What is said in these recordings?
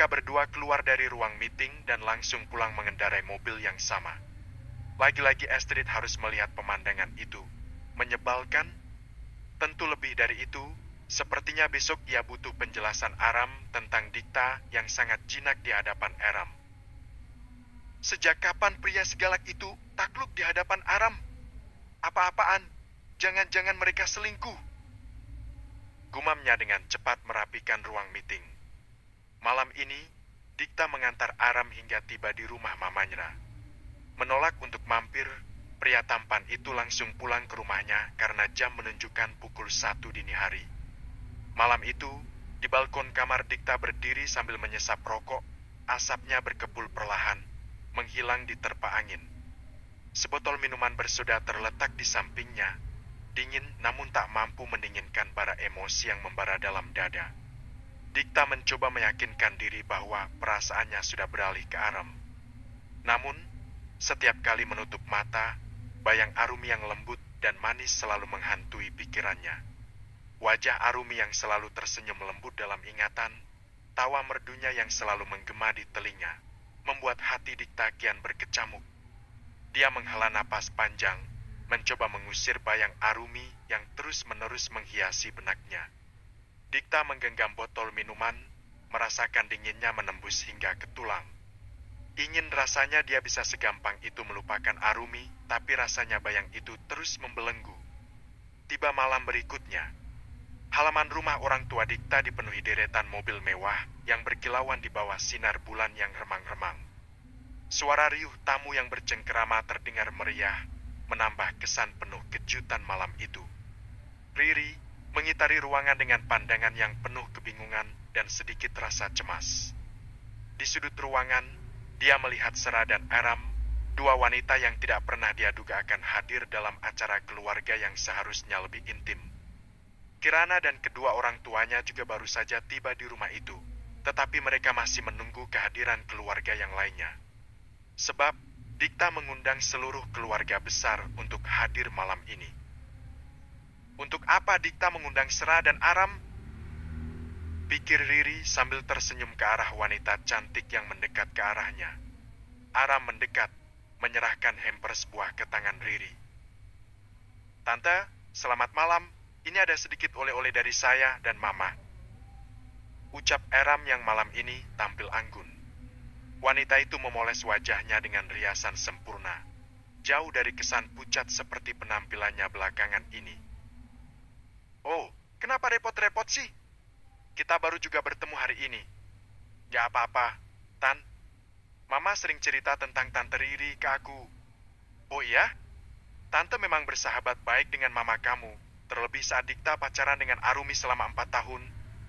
Mereka berdua keluar dari ruang meeting dan langsung pulang mengendarai mobil yang sama. Lagi-lagi Astrid harus melihat pemandangan itu. Menyebalkan? Tentu lebih dari itu, sepertinya besok ia butuh penjelasan Aram tentang Dikta yang sangat jinak di hadapan Aram. Sejak kapan pria segalak itu takluk di hadapan Aram? Apa-apaan? Jangan-jangan mereka selingkuh. Gumamnya dengan cepat merapikan ruang meeting. Malam ini, Dikta mengantar Aram hingga tiba di rumah mamanya. Menolak untuk mampir, pria tampan itu langsung pulang ke rumahnya karena jam menunjukkan pukul 1 dini hari. Malam itu, di balkon kamar Dikta berdiri sambil menyesap rokok, asapnya berkepul perlahan, menghilang diterpa angin. Sebotol minuman bersoda terletak di sampingnya, dingin namun tak mampu mendinginkan bara emosi yang membara dalam dada. Dikta mencoba meyakinkan diri bahwa perasaannya sudah beralih ke Aram. Namun, setiap kali menutup mata, bayang Arumi yang lembut dan manis selalu menghantui pikirannya. Wajah Arumi yang selalu tersenyum lembut dalam ingatan, tawa merdunya yang selalu menggema di telinga, membuat hati Dikta kian berkecamuk. Dia menghela napas panjang, mencoba mengusir bayang Arumi yang terus-menerus menghiasi benaknya. Dikta menggenggam botol minuman, merasakan dinginnya menembus hingga ke tulang. Ingin rasanya dia bisa segampang itu melupakan Arumi, tapi rasanya bayang itu terus membelenggu. Tiba malam berikutnya. Halaman rumah orang tua Dikta dipenuhi deretan mobil mewah yang berkilauan di bawah sinar bulan yang remang-remang. Suara riuh tamu yang bercengkerama terdengar meriah, menambah kesan penuh kejutan malam itu. Riri mengitari ruangan dengan pandangan yang penuh kebingungan dan sedikit rasa cemas. Di sudut ruangan, dia melihat Sera dan Aram, dua wanita yang tidak pernah dia duga akan hadir dalam acara keluarga yang seharusnya lebih intim. Kirana dan kedua orang tuanya juga baru saja tiba di rumah itu, tetapi mereka masih menunggu kehadiran keluarga yang lainnya. Sebab, Dikta mengundang seluruh keluarga besar untuk hadir malam ini. Untuk apa Dikta mengundang Sera dan Aram? Pikir Riri sambil tersenyum ke arah wanita cantik yang mendekat ke arahnya. Aram mendekat, menyerahkan hampers buah ke tangan Riri. Tante, selamat malam. Ini ada sedikit oleh-oleh dari saya dan Mama. Ucap Aram yang malam ini tampil anggun. Wanita itu memoles wajahnya dengan riasan sempurna, jauh dari kesan pucat seperti penampilannya belakangan ini. Oh, kenapa repot-repot sih? Kita baru juga bertemu hari ini. Ya apa-apa, Tan. Mama sering cerita tentang Tante Riri ke aku. Oh iya? Tante memang bersahabat baik dengan mama kamu, terlebih saat Dikta pacaran dengan Arumi selama 4 tahun.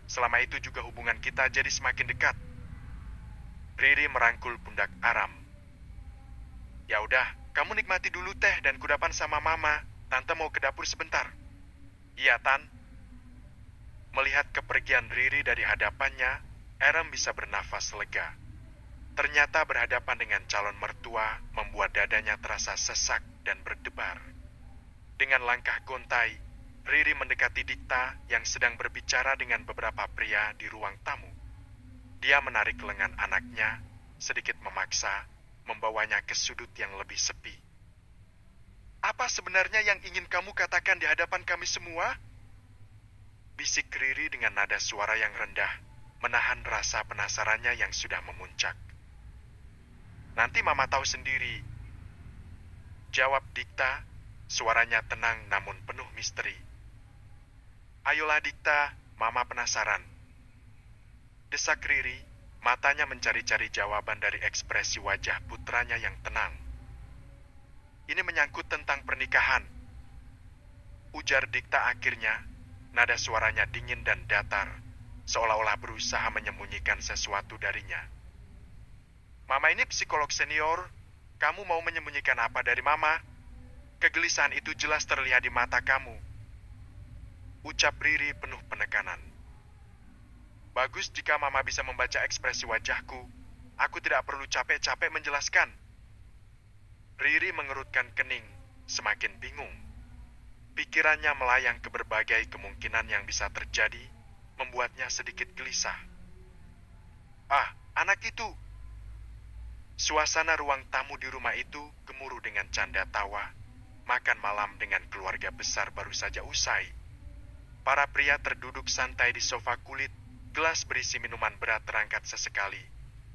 Selama itu juga hubungan kita jadi semakin dekat. Riri merangkul pundak Aram. Ya udah, kamu nikmati dulu teh dan kudapan sama Mama. Tante mau ke dapur sebentar. Iya, Tan. Melihat kepergian Riri dari hadapannya, Aram bisa bernafas lega. Ternyata berhadapan dengan calon mertua membuat dadanya terasa sesak dan berdebar. Dengan langkah gontai, Riri mendekati Dikta yang sedang berbicara dengan beberapa pria di ruang tamu. Dia menarik lengan anaknya, sedikit memaksa, membawanya ke sudut yang lebih sepi. Apa sebenarnya yang ingin kamu katakan di hadapan kami semua? Bisik Riri dengan nada suara yang rendah, menahan rasa penasarannya yang sudah memuncak. Nanti Mama tahu sendiri. Jawab Dikta, suaranya tenang namun penuh misteri. Ayolah Dikta, Mama penasaran. Desak Riri, matanya mencari-cari jawaban dari ekspresi wajah putranya yang tenang. Ini menyangkut tentang pernikahan. Ujar Dikta akhirnya, nada suaranya dingin dan datar, seolah-olah berusaha menyembunyikan sesuatu darinya. Mama ini psikolog senior, kamu mau menyembunyikan apa dari Mama? Kegelisahan itu jelas terlihat di mata kamu. Ucap Riri penuh penekanan. Bagus jika Mama bisa membaca ekspresi wajahku. Aku tidak perlu capek-capek menjelaskan. Riri mengerutkan kening, semakin bingung. Pikirannya melayang ke berbagai kemungkinan yang bisa terjadi, membuatnya sedikit gelisah. Ah, Anak itu. Suasana ruang tamu di rumah itu gemuruh dengan canda tawa. Makan malam dengan keluarga besar baru saja usai. Para pria terduduk santai di sofa kulit, gelas berisi minuman berat terangkat sesekali,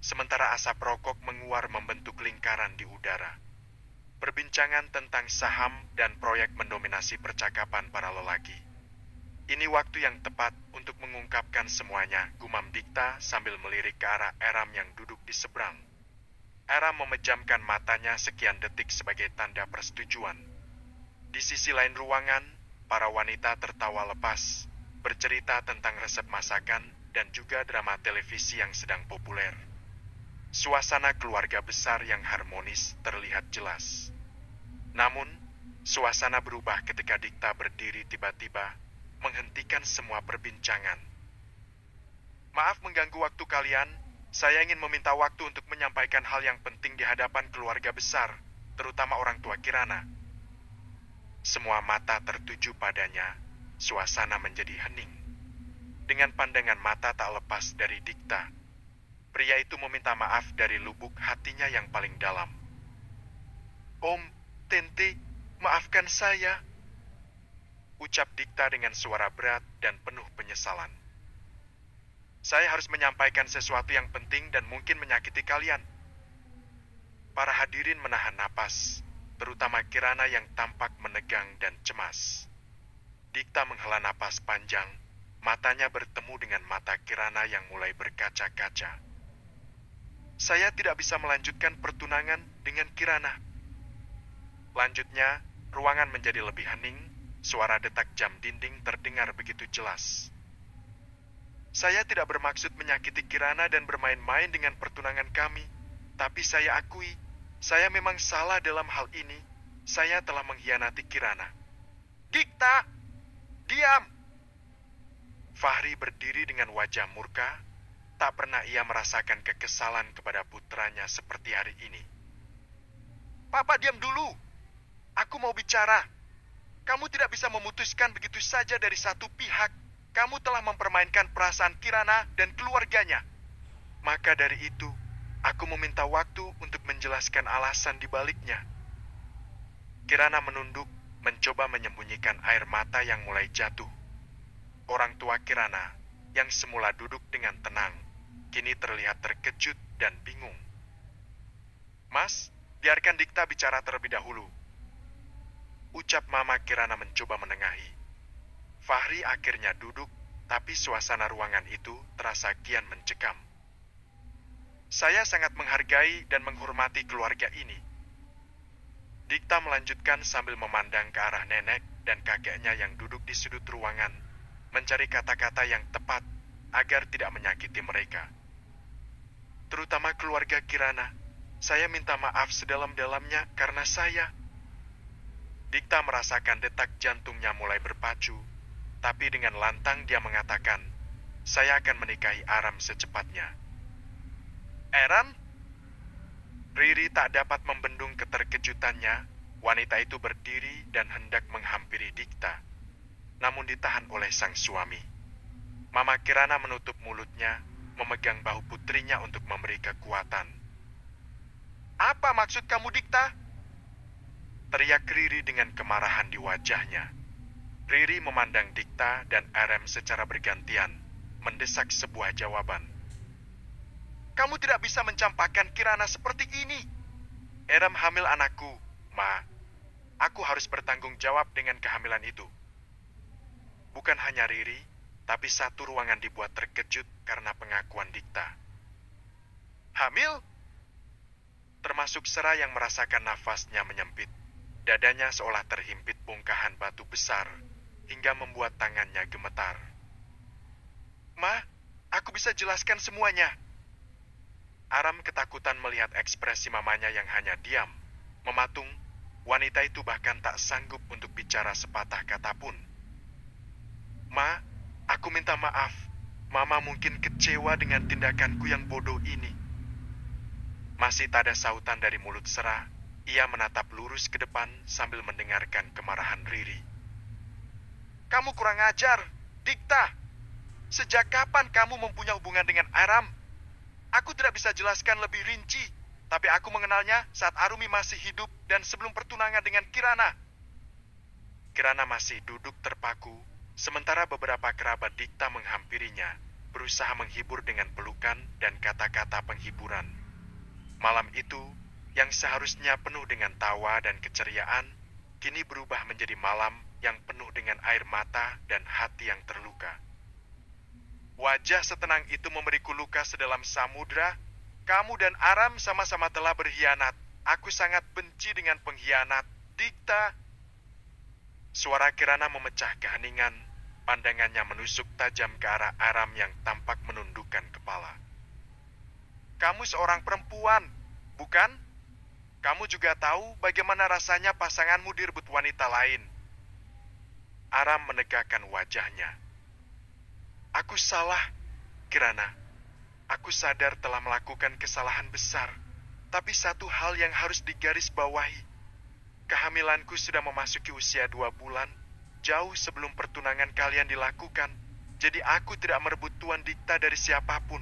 sementara asap rokok menguar membentuk lingkaran di udara. Perbincangan tentang saham dan proyek mendominasi percakapan para lelaki. Ini waktu yang tepat untuk mengungkapkan semuanya, gumam Dikta sambil melirik ke arah Eram yang duduk di seberang. Eram memejamkan matanya sekian detik sebagai tanda persetujuan. Di sisi lain ruangan, para wanita tertawa lepas, bercerita tentang resep masakan dan juga drama televisi yang sedang populer. Suasana keluarga besar yang harmonis terlihat jelas. Namun, suasana berubah ketika Dikta berdiri tiba-tiba, menghentikan semua perbincangan. Maaf mengganggu waktu kalian, saya ingin meminta waktu untuk menyampaikan hal yang penting di hadapan keluarga besar, terutama orang tua Kirana. Semua mata tertuju padanya, suasana menjadi hening. Dengan pandangan mata tak lepas dari Dikta, pria itu meminta maaf dari lubuk hatinya yang paling dalam. Om, Tente, maafkan saya, ucap Dikta dengan suara berat dan penuh penyesalan. Saya harus menyampaikan sesuatu yang penting dan mungkin menyakiti kalian. Para hadirin menahan napas, terutama Kirana yang tampak menegang dan cemas. Dikta menghela napas panjang, matanya bertemu dengan mata Kirana yang mulai berkaca-kaca. Saya tidak bisa melanjutkan pertunangan dengan Kirana. Lanjutnya, ruangan menjadi lebih hening. Suara detak jam dinding terdengar begitu jelas. Saya tidak bermaksud menyakiti Kirana dan bermain-main dengan pertunangan kami. Tapi saya akui, saya memang salah dalam hal ini. Saya telah mengkhianati Kirana. Dikta! Diam! Fahri berdiri dengan wajah murka. Tak pernah ia merasakan kekesalan kepada putranya seperti hari ini. Papa, diam dulu. Aku mau bicara. Kamu tidak bisa memutuskan begitu saja dari satu pihak. Kamu telah mempermainkan perasaan Kirana dan keluarganya. Maka dari itu, aku meminta waktu untuk menjelaskan alasan di baliknya. Kirana menunduk, mencoba menyembunyikan air mata yang mulai jatuh. Orang tua Kirana, yang semula duduk dengan tenang, kini terlihat terkejut dan bingung. Mas, biarkan Dikta bicara terlebih dahulu, ucap Mama Kirana mencoba menengahi. Fahri akhirnya duduk, tapi suasana ruangan itu terasa kian mencekam. Saya sangat menghargai dan menghormati keluarga ini. Dikta melanjutkan sambil memandang ke arah nenek dan kakeknya yang duduk di sudut ruangan, mencari kata-kata yang tepat agar tidak menyakiti mereka. Terutama keluarga Kirana, saya minta maaf sedalam-dalamnya karena saya. Dikta merasakan detak jantungnya mulai berpacu, tapi dengan lantang dia mengatakan, saya akan menikahi Aram secepatnya. Eram? Riri tak dapat membendung keterkejutannya. Wanita itu berdiri dan hendak menghampiri Dikta, namun ditahan oleh sang suami. Mama Kirana menutup mulutnya, memegang bahu putrinya untuk memberi kekuatan. Apa maksud kamu, Dikta? Teriak Riri dengan kemarahan di wajahnya. Riri memandang Dikta dan Aram secara bergantian, mendesak sebuah jawaban. Kamu tidak bisa mencampakkan Kirana seperti ini. Aram hamil anakku, Ma. Aku harus bertanggung jawab dengan kehamilan itu. Bukan hanya Riri, tapi satu ruangan dibuat terkejut karena pengakuan Dikta. Hamil? Termasuk Sera yang merasakan nafasnya menyempit. Dadanya seolah terhimpit bongkahan batu besar, hingga membuat tangannya gemetar. Ma, aku bisa jelaskan semuanya. Aram ketakutan melihat ekspresi mamanya yang hanya diam, mematung. Wanita itu bahkan tak sanggup untuk bicara sepatah kata pun. Ma, aku minta maaf. Mama mungkin kecewa dengan tindakanku yang bodoh ini. Masih tak ada sautan dari mulut Sera. Ia menatap lurus ke depan sambil mendengarkan kemarahan Riri. Kamu kurang ajar, Dikta. Sejak kapan kamu mempunyai hubungan dengan Aram? Aku tidak bisa jelaskan lebih rinci, tapi aku mengenalnya saat Arumi masih hidup dan sebelum pertunangan dengan Kirana. Kirana masih duduk terpaku, sementara beberapa kerabat Dikta menghampirinya, berusaha menghibur dengan pelukan dan kata-kata penghiburan. Malam itu, yang seharusnya penuh dengan tawa dan keceriaan, kini berubah menjadi malam yang penuh dengan air mata dan hati yang terluka. Wajah setenang itu memberiku luka sedalam samudra. Kamu dan Aram sama-sama telah berkhianat. Aku sangat benci dengan pengkhianat. Dikta. Suara Kirana memecah keheningan. Pandangannya menusuk tajam ke arah Aram yang tampak menundukkan kepala. Kamu seorang perempuan, bukan? Kamu juga tahu bagaimana rasanya pasanganmu direbut wanita lain. Aram menegakkan wajahnya. Aku salah, Kirana. Aku sadar telah melakukan kesalahan besar. Tapi satu hal yang harus digarisbawahi. Kehamilanku sudah memasuki usia 2 bulan, jauh sebelum pertunangan kalian dilakukan. Jadi aku tidak merebut Tuan Dikta dari siapapun.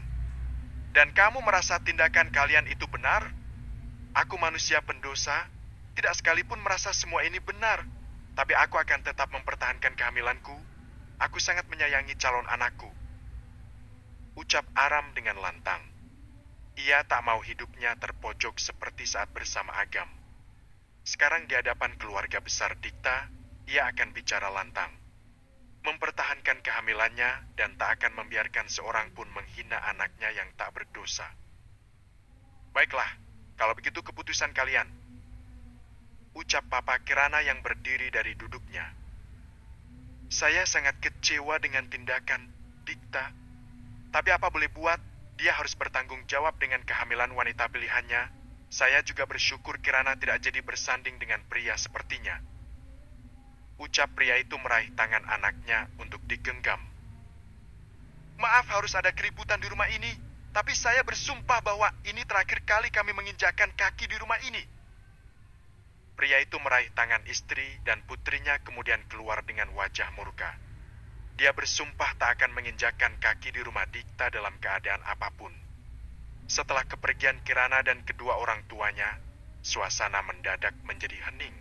Dan kamu merasa tindakan kalian itu benar? Aku manusia pendosa, tidak sekalipun merasa semua ini benar. Tapi aku akan tetap mempertahankan kehamilanku. Aku sangat menyayangi calon anakku. Ucap Aram dengan lantang. Ia tak mau hidupnya terpojok seperti saat bersama Agam. Sekarang di hadapan keluarga besar Dikta, ia akan bicara lantang. Mempertahankan kehamilannya dan tak akan membiarkan seorang pun menghina anaknya yang tak berdosa. Baiklah, kalau begitu keputusan kalian. Ucap Papa Kirana yang berdiri dari duduknya. Saya sangat kecewa dengan tindakan Dikta. Tapi apa boleh buat, dia harus bertanggung jawab dengan kehamilan wanita pilihannya. Saya juga bersyukur Kirana tidak jadi bersanding dengan pria sepertinya. Ucap pria itu meraih tangan anaknya untuk digenggam. Maaf harus ada keributan di rumah ini, tapi saya bersumpah bahwa ini terakhir kali kami menginjakkan kaki di rumah ini. Pria itu meraih tangan istri dan putrinya kemudian keluar dengan wajah murka. Dia bersumpah tak akan menginjakkan kaki di rumah Dikta dalam keadaan apapun. Setelah kepergian Kirana dan kedua orang tuanya, suasana mendadak menjadi hening.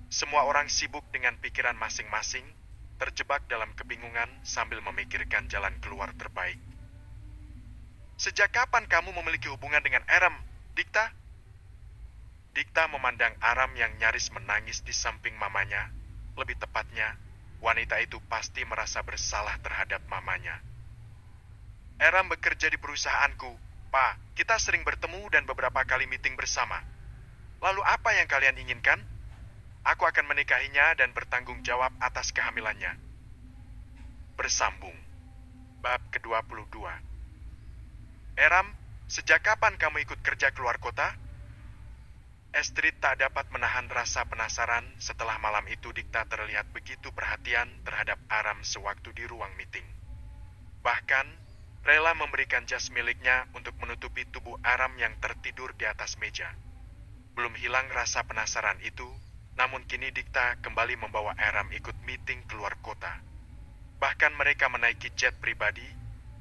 Semua orang sibuk dengan pikiran masing-masing, terjebak dalam kebingungan sambil memikirkan jalan keluar terbaik. Sejak kapan kamu memiliki hubungan dengan Aram, Dikta? Dikta memandang Aram yang nyaris menangis di samping mamanya. Lebih tepatnya, wanita itu pasti merasa bersalah terhadap mamanya. Aram bekerja di perusahaanku, Pak. Kita sering bertemu dan beberapa kali meeting bersama. Lalu apa yang kalian inginkan? Aku akan menikahinya dan bertanggung jawab atas kehamilannya. Bersambung. Bab ke-22. Aram, sejak kapan kamu ikut kerja keluar kota? Astrid tak dapat menahan rasa penasaran setelah malam itu Dikta terlihat begitu perhatian terhadap Aram sewaktu di ruang meeting. Bahkan, rela memberikan jas miliknya untuk menutupi tubuh Aram yang tertidur di atas meja. Belum hilang rasa penasaran itu, namun kini Dikta kembali membawa Aram ikut meeting keluar kota. Bahkan mereka menaiki jet pribadi,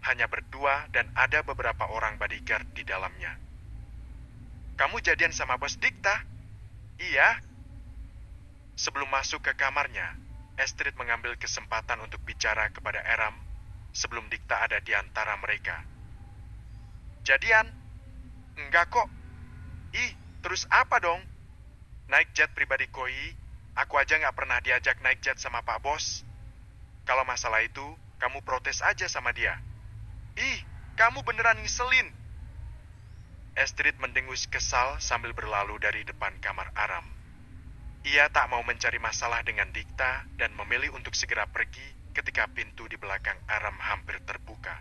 hanya berdua dan ada beberapa orang bodyguard di dalamnya. Kamu jadian sama bos Dikta? Iya. Sebelum masuk ke kamarnya, Astrid mengambil kesempatan untuk bicara kepada Aram sebelum Dikta ada di antara mereka. Jadian? Enggak kok. Ih, terus apa dong? Naik jet pribadi Koi, aku aja nggak pernah diajak naik jet sama Pak Bos. Kalau masalah itu, kamu protes aja sama dia. Ih, kamu beneran ngeselin. Astrid mendengus kesal sambil berlalu dari depan kamar Aram. Ia tak mau mencari masalah dengan Dikta dan memilih untuk segera pergi ketika pintu di belakang Aram hampir terbuka.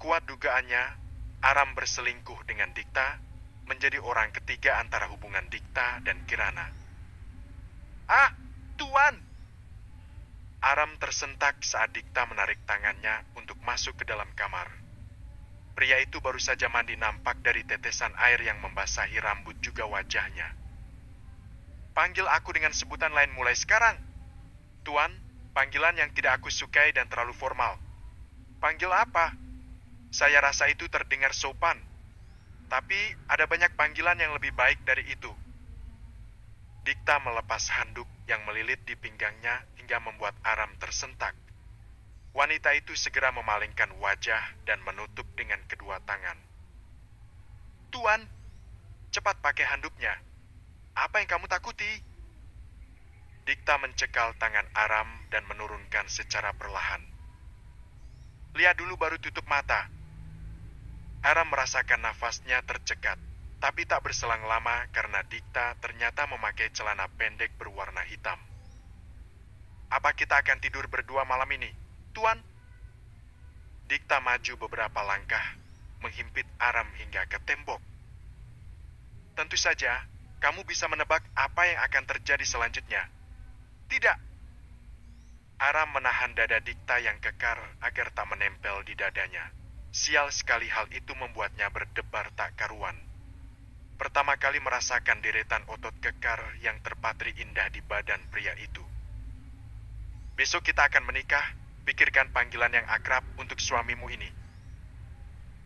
Kuat dugaannya, Aram berselingkuh dengan Dikta, menjadi orang ketiga antara hubungan Dikta dan Kirana. Ah, Tuan! Aram tersentak saat Dikta menarik tangannya untuk masuk ke dalam kamar. Pria itu baru saja mandi nampak dari tetesan air yang membasahi rambut juga wajahnya. Panggil aku dengan sebutan lain mulai sekarang. Tuan, panggilan yang tidak aku sukai dan terlalu formal. Panggil apa? Saya rasa itu terdengar sopan, tapi ada banyak panggilan yang lebih baik dari itu. Dikta melepas handuk yang melilit di pinggangnya hingga membuat Aram tersentak. Wanita itu segera memalingkan wajah dan menutup dengan kedua tangan. Tuan, cepat pakai handuknya. Apa yang kamu takuti? Dikta mencekal tangan Aram dan menurunkan secara perlahan. Lihat dulu baru tutup mata. Aram merasakan nafasnya tercekat, tapi tak berselang lama karena Dikta ternyata memakai celana pendek berwarna hitam. Apa kita akan tidur berdua malam ini, Tuan? Dikta maju beberapa langkah, menghimpit Aram hingga ke tembok. Tentu saja, kamu bisa menebak apa yang akan terjadi selanjutnya. Tidak. Aram menahan dada Dikta yang kekar agar tak menempel di dadanya. Sial sekali hal itu membuatnya berdebar tak karuan. Pertama kali merasakan deretan otot kekar yang terpatri indah di badan pria itu. Besok kita akan menikah, pikirkan panggilan yang akrab untuk suamimu ini.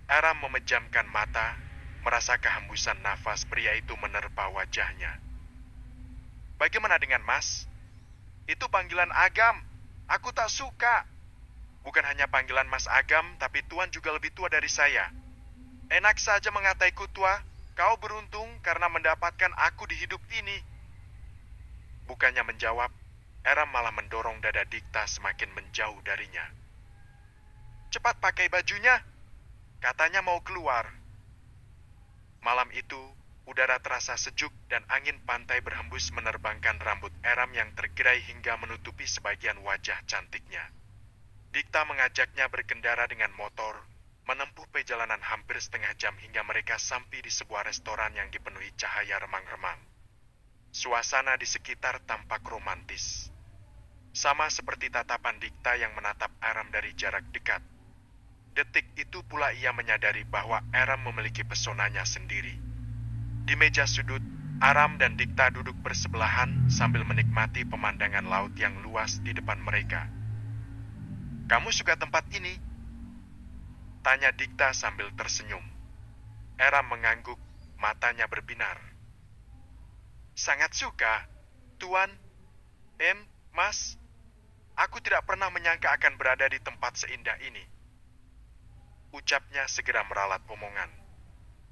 Aram memejamkan mata, merasa kehembusan nafas pria itu menerpa wajahnya. Bagaimana dengan Mas? Itu panggilan Agam. Aku tak suka. Bukan hanya panggilan Mas Agam, tapi Tuan juga lebih tua dari saya. Enak saja mengataiku tua. Kau beruntung karena mendapatkan aku di hidup ini. Bukannya menjawab, Aram malah mendorong dada Dikta semakin menjauh darinya. Cepat pakai bajunya. Katanya mau keluar. Malam itu, udara terasa sejuk dan angin pantai berhembus menerbangkan rambut Aram yang tergerai hingga menutupi sebagian wajah cantiknya. Dikta mengajaknya berkendara dengan motor, menempuh perjalanan hampir setengah jam hingga mereka sampai di sebuah restoran yang dipenuhi cahaya remang-remang. Suasana di sekitar tampak romantis. Sama seperti tatapan Dikta yang menatap Aram dari jarak dekat. Detik itu pula ia menyadari bahwa Aram memiliki pesonanya sendiri. Di meja sudut, Aram dan Dikta duduk bersebelahan sambil menikmati pemandangan laut yang luas di depan mereka. Kamu suka tempat ini? Tanya Dikta sambil tersenyum. Aram mengangguk, matanya berbinar. Sangat suka, Tuan, Mas. Aku tidak pernah menyangka akan berada di tempat seindah ini. Ucapnya segera meralat omongan.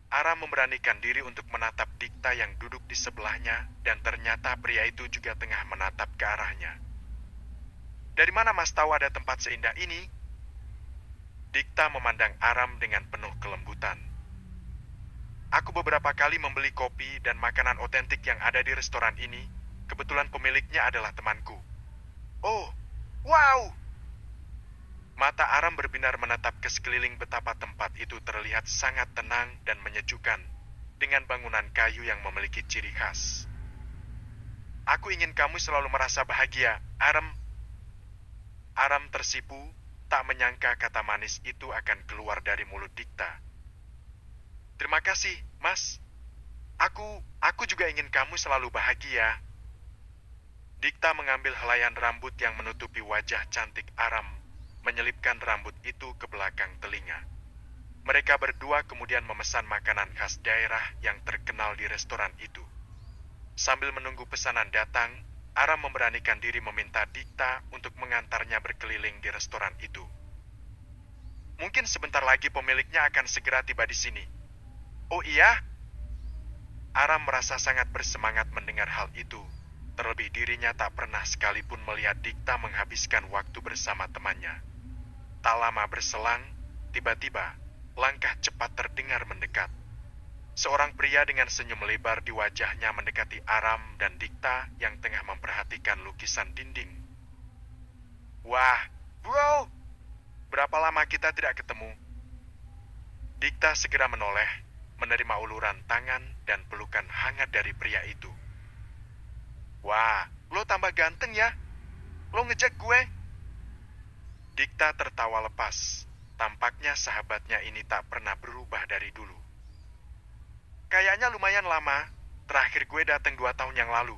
Aram memberanikan diri untuk menatap Dikta yang duduk di sebelahnya dan ternyata pria itu juga tengah menatap ke arahnya. Dari mana Mas tahu ada tempat seindah ini? Dikta memandang Aram dengan penuh kelembutan. Aku beberapa kali membeli kopi dan makanan otentik yang ada di restoran ini. Kebetulan pemiliknya adalah temanku. Oh, wow! Mata Aram berbinar menatap ke sekeliling betapa tempat itu terlihat sangat tenang dan menyejukkan, dengan bangunan kayu yang memiliki ciri khas. Aku ingin kamu selalu merasa bahagia, Aram. Aram tersipu, tak menyangka kata manis itu akan keluar dari mulut Dikta. Terima kasih, Mas. Aku juga ingin kamu selalu bahagia. Dikta mengambil helaian rambut yang menutupi wajah cantik Aram, menyelipkan rambut itu ke belakang telinga. Mereka berdua kemudian memesan makanan khas daerah yang terkenal di restoran itu. Sambil menunggu pesanan datang, Aram memberanikan diri meminta Dikta untuk mengantarnya berkeliling di restoran itu. Mungkin sebentar lagi pemiliknya akan segera tiba di sini. Oh iya? Aram merasa sangat bersemangat mendengar hal itu. Terlebih dirinya tak pernah sekalipun melihat Dikta menghabiskan waktu bersama temannya. Tak lama berselang, tiba-tiba langkah cepat terdengar mendekat. Seorang pria dengan senyum lebar di wajahnya mendekati Aram dan Dikta yang tengah memperhatikan lukisan dinding. Wah, bro! Berapa lama kita tidak ketemu? Dikta segera menoleh, menerima uluran tangan dan pelukan hangat dari pria itu. Wah, lo tambah ganteng ya? Lo ngejek gue? Dikta tertawa lepas. Tampaknya sahabatnya ini tak pernah berubah dari dulu. Kayaknya lumayan lama. Terakhir gue datang 2 tahun yang lalu.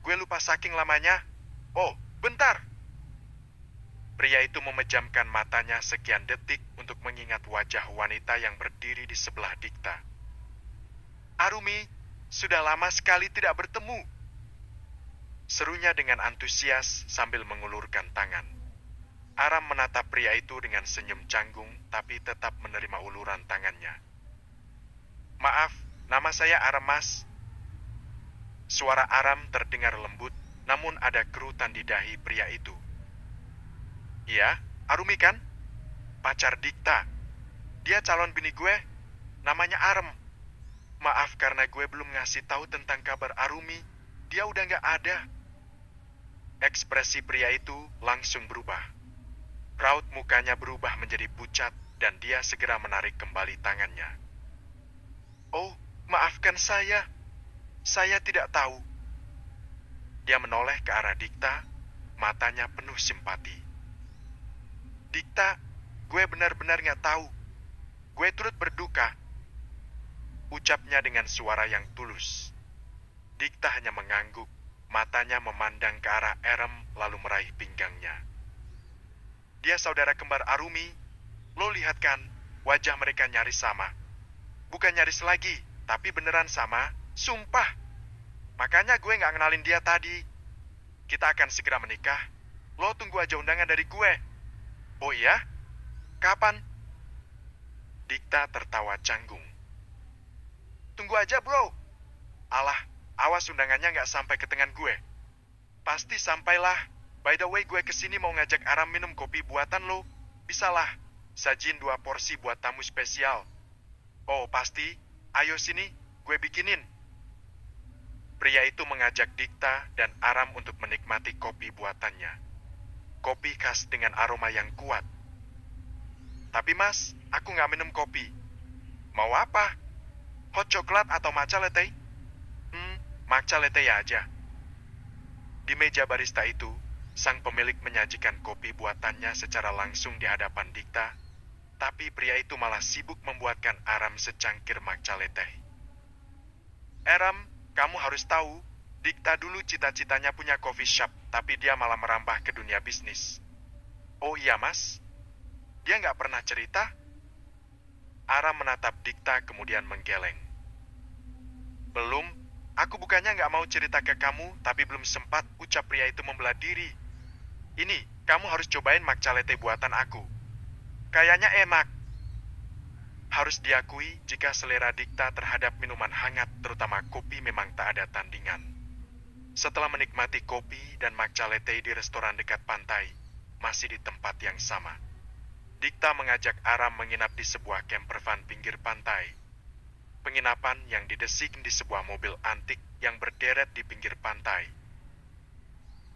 Gue lupa saking lamanya. Oh, bentar. Pria itu memejamkan matanya sekian detik untuk mengingat wajah wanita yang berdiri di sebelah Dikta. "Arumi, sudah lama sekali tidak bertemu," serunya dengan antusias sambil mengulurkan tangan. Aram menatap pria itu dengan senyum canggung, tapi tetap menerima uluran tangannya. "Maaf, nama saya Aram, Mas." Suara Aram terdengar lembut, namun ada kerutan di dahi pria itu. "Iya, Arumi kan? Pacar Dikta. Dia calon bini gue, namanya Aram. Maaf karena gue belum ngasih tahu tentang kabar Arumi, dia udah nggak ada." Ekspresi pria itu langsung berubah. Raut mukanya berubah menjadi pucat dan dia segera menarik kembali tangannya. "Oh, maafkan saya. Saya tidak tahu." Dia menoleh ke arah Dikta, matanya penuh simpati. "Dikta, gue benar-benar nggak tahu. Gue turut berduka," ucapnya dengan suara yang tulus. Dikta hanya mengangguk, matanya memandang ke arah Aram lalu meraih pinggangnya. "Dia saudara kembar Arumi. Lo lihat kan, wajah mereka nyaris sama. Bukan nyaris lagi, tapi beneran sama. Sumpah. Makanya gue nggak kenalin dia tadi. Kita akan segera menikah. Lo tunggu aja undangan dari gue." "Oh iya? Kapan?" Dikta tertawa canggung. "Tunggu aja, bro. Alah, awas undangannya nggak sampai ke tangan gue." "Pasti sampailah. By the way, gue kesini mau ngajak Aram minum kopi buatan lo. Bisalah, sajin 2 porsi buat tamu spesial." "Oh, pasti. Ayo sini, gue bikinin." Pria itu mengajak Dikta dan Aram untuk menikmati kopi buatannya. Kopi khas dengan aroma yang kuat. "Tapi mas, aku nggak minum kopi." "Mau apa? Hot coklat atau matcha latte?" Matcha latte ya aja." Di meja barista itu, sang pemilik menyajikan kopi buatannya secara langsung di hadapan Dikta, tapi pria itu malah sibuk membuatkan Aram secangkir matcha latte. "Aram, kamu harus tahu, Dikta dulu cita-citanya punya coffee shop, tapi dia malah merambah ke dunia bisnis." "Oh iya mas, dia nggak pernah cerita?" Aram menatap Dikta kemudian menggeleng. "Belum, aku bukannya nggak mau cerita ke kamu, tapi belum sempat," ucap pria itu membelah diri. "Ini, kamu harus cobain matcha latte buatan aku. Kayaknya enak." Harus diakui jika selera Dikta terhadap minuman hangat, terutama kopi, memang tak ada tandingan. Setelah menikmati kopi dan matcha latte di restoran dekat pantai, masih di tempat yang sama, Dikta mengajak Aram menginap di sebuah campervan pinggir pantai. Penginapan yang didesing di sebuah mobil antik yang berderet di pinggir pantai.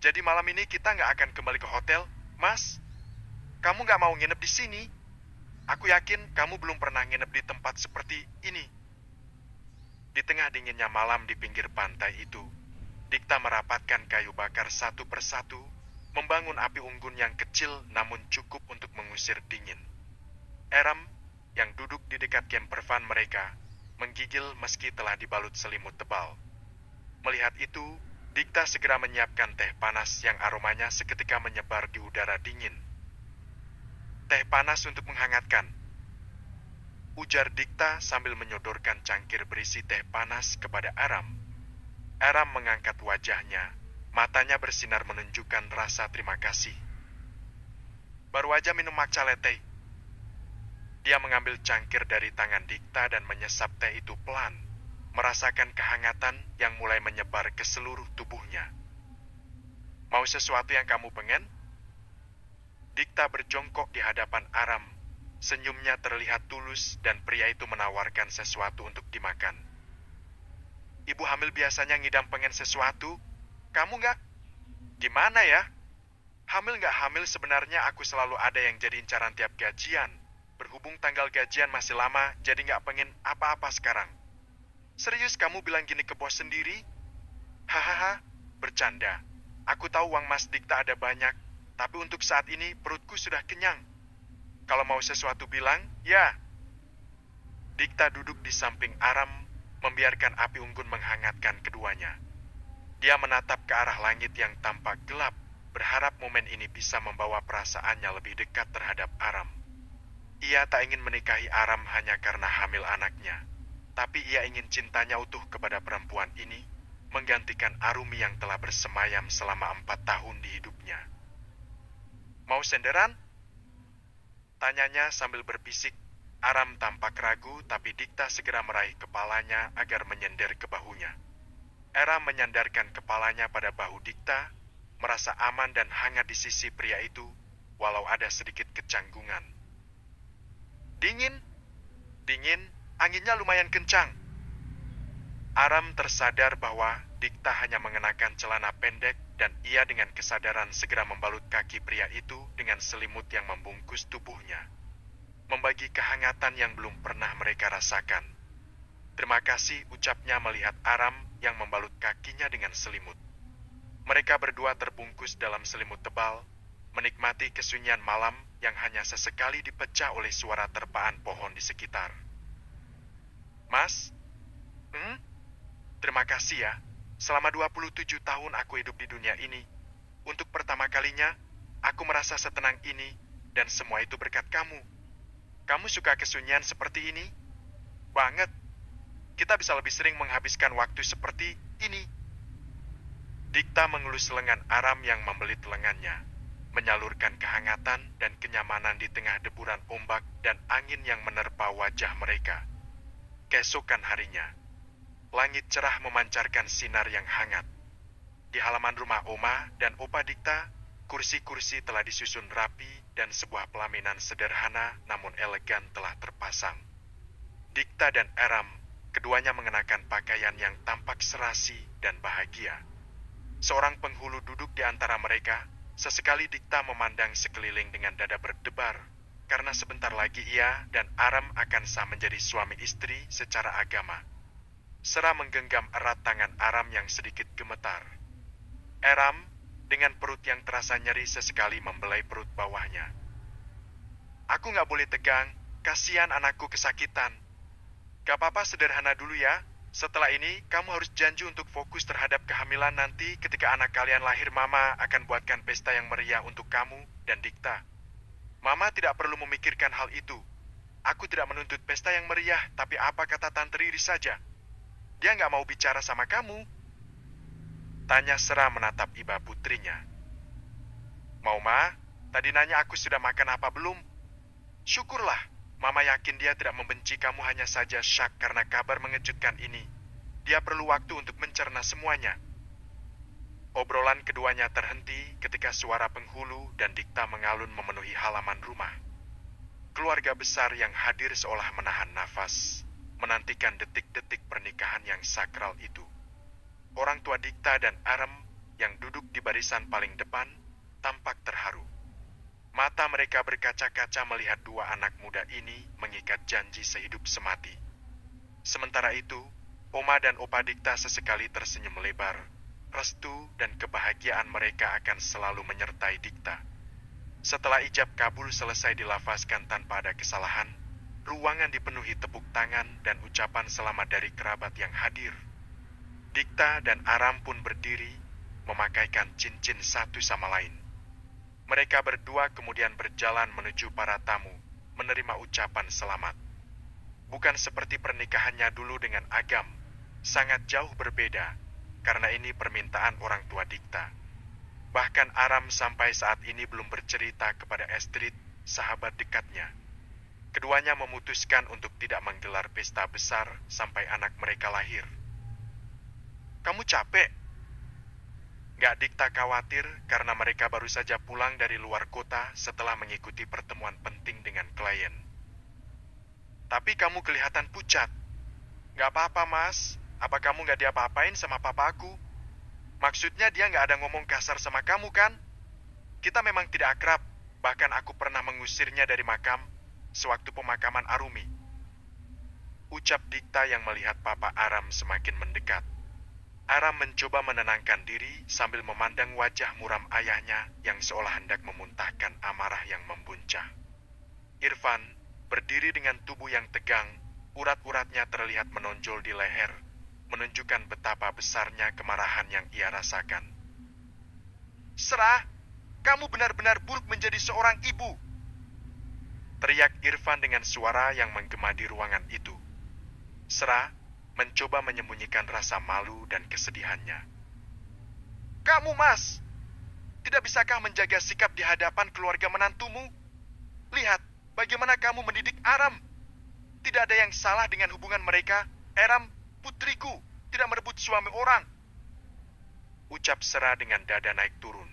"Jadi malam ini kita nggak akan kembali ke hotel, mas? Kamu nggak mau nginep di sini? Aku yakin kamu belum pernah nginep di tempat seperti ini." Di tengah dinginnya malam di pinggir pantai itu, Dikta merapatkan kayu bakar satu persatu, membangun api unggun yang kecil namun cukup untuk mengusir dingin. Aram, yang duduk di dekat campervan mereka, menggigil meski telah dibalut selimut tebal. Melihat itu, Dikta segera menyiapkan teh panas yang aromanya seketika menyebar di udara dingin. "Teh panas untuk menghangatkan," ujar Dikta sambil menyodorkan cangkir berisi teh panas kepada Aram. Aram mengangkat wajahnya, matanya bersinar menunjukkan rasa terima kasih. "Baru aja minum matcha latte." Dia mengambil cangkir dari tangan Dikta dan menyesap teh itu pelan, merasakan kehangatan yang mulai menyebar ke seluruh tubuhnya. "Mau sesuatu yang kamu pengen?" Dikta berjongkok di hadapan Aram. Senyumnya terlihat tulus dan pria itu menawarkan sesuatu untuk dimakan. "Ibu hamil biasanya ngidam pengen sesuatu. Kamu nggak?" "Gimana ya? Hamil nggak hamil sebenarnya aku selalu ada yang jadi incaran tiap gajian. Berhubung tanggal gajian masih lama, jadi nggak pengen apa-apa sekarang." "Serius kamu bilang gini ke bos sendiri?" "Hahaha, bercanda. Aku tahu uang Mas Dikta ada banyak, tapi untuk saat ini perutku sudah kenyang. Kalau mau sesuatu bilang, ya." Dikta duduk di samping Aram, membiarkan api unggun menghangatkan keduanya. Dia menatap ke arah langit yang tampak gelap, berharap momen ini bisa membawa perasaannya lebih dekat terhadap Aram. Ia tak ingin menikahi Aram hanya karena hamil anaknya, tapi ia ingin cintanya utuh kepada perempuan ini, menggantikan Arumi yang telah bersemayam selama 4 tahun di hidupnya. Mau senderan? Tanyanya sambil berbisik. Aram tampak ragu, tapi Dikta segera meraih kepalanya agar menyender ke bahunya. Aram menyandarkan kepalanya pada bahu Dikta, merasa aman dan hangat di sisi pria itu, walau ada sedikit kecanggungan. Dingin, anginnya lumayan kencang. Aram tersadar bahwa Dikta hanya mengenakan celana pendek dan ia dengan kesadaran segera membalut kaki pria itu dengan selimut yang membungkus tubuhnya, membagi kehangatan yang belum pernah mereka rasakan. Terima kasih, ucapnya melihat Aram yang membalut kakinya dengan selimut. Mereka berdua terbungkus dalam selimut tebal, menikmati kesunyian malam yang hanya sesekali dipecah oleh suara terpaan pohon di sekitar. Mas? Terima kasih ya. Selama 27 tahun aku hidup di dunia ini. Untuk pertama kalinya, aku merasa setenang ini dan semua itu berkat kamu. Kamu suka kesunyian seperti ini? Banget. Kita bisa lebih sering menghabiskan waktu seperti ini. Dikta mengelus lengan Aram yang membelit lengannya, menyalurkan kehangatan dan kenyamanan di tengah deburan ombak dan angin yang menerpa wajah mereka. Keesokan harinya, langit cerah memancarkan sinar yang hangat. Di halaman rumah Oma dan Opa Dikta, kursi-kursi telah disusun rapi dan sebuah pelaminan sederhana namun elegan telah terpasang. Dikta dan Aram, keduanya mengenakan pakaian yang tampak serasi dan bahagia. Seorang penghulu duduk di antara mereka. Sesekali Dikta memandang sekeliling dengan dada berdebar, karena sebentar lagi ia dan Aram akan sah menjadi suami istri secara agama. Sera menggenggam erat tangan Aram yang sedikit gemetar. Aram, dengan perut yang terasa nyeri sesekali membelai perut bawahnya. Aku gak boleh tegang, kasihan anakku kesakitan. Gak apa-apa, sederhana dulu ya. Setelah ini, kamu harus janji untuk fokus terhadap kehamilan nanti. Ketika anak kalian lahir, Mama akan buatkan pesta yang meriah untuk kamu dan Dikta. Mama tidak perlu memikirkan hal itu. Aku tidak menuntut pesta yang meriah, tapi apa kata Tante Riri saja? Dia nggak mau bicara sama kamu. Tanya Sera menatap iba putrinya. Mau, Ma? Tadi nanya aku sudah makan apa belum? Syukurlah, Mama yakin dia tidak membenci kamu, hanya saja syak karena kabar mengejutkan ini. Dia perlu waktu untuk mencerna semuanya. Obrolan keduanya terhenti ketika suara penghulu dan Dikta mengalun memenuhi halaman rumah. Keluarga besar yang hadir seolah menahan nafas, menantikan detik-detik pernikahan yang sakral itu. Orang tua Dikta dan Aram yang duduk di barisan paling depan tampak terharu. Mata mereka berkaca-kaca melihat dua anak muda ini mengikat janji sehidup semati. Sementara itu, Oma dan Opa Dikta sesekali tersenyum lebar. Restu dan kebahagiaan mereka akan selalu menyertai Dikta. Setelah ijab kabul selesai dilafazkan tanpa ada kesalahan, ruangan dipenuhi tepuk tangan dan ucapan selamat dari kerabat yang hadir. Dikta dan Aram pun berdiri, memakaikan cincin satu sama lain. Mereka berdua kemudian berjalan menuju para tamu, menerima ucapan selamat. Bukan seperti pernikahannya dulu dengan Agam, sangat jauh berbeda, karena ini permintaan orang tua Dikta. Bahkan Aram sampai saat ini belum bercerita kepada Astrid, sahabat dekatnya. Keduanya memutuskan untuk tidak menggelar pesta besar sampai anak mereka lahir. Kamu capek? Gak, Dikta khawatir karena mereka baru saja pulang dari luar kota setelah mengikuti pertemuan penting dengan klien. Tapi kamu kelihatan pucat. Gak apa-apa, Mas. Apa kamu gak diapa-apain sama papaku? Maksudnya dia gak ada ngomong kasar sama kamu, kan? Kita memang tidak akrab. Bahkan aku pernah mengusirnya dari makam sewaktu pemakaman Arumi. Ucap Dikta yang melihat Papa Aram semakin mendekat. Aram mencoba menenangkan diri sambil memandang wajah muram ayahnya yang seolah hendak memuntahkan amarah yang membuncah. Irfan berdiri dengan tubuh yang tegang, urat-uratnya terlihat menonjol di leher, menunjukkan betapa besarnya kemarahan yang ia rasakan. Serah, Kamu benar-benar buruk menjadi seorang ibu. Teriak Irfan dengan suara yang menggema di ruangan itu. Sera mencoba menyembunyikan rasa malu dan kesedihannya. Kamu, Mas, tidak bisakah menjaga sikap di hadapan keluarga menantumu? Lihat bagaimana kamu mendidik Aram. Tidak ada yang salah dengan hubungan mereka. Aram, putriku, tidak merebut suami orang. Ucap Sera dengan dada naik turun.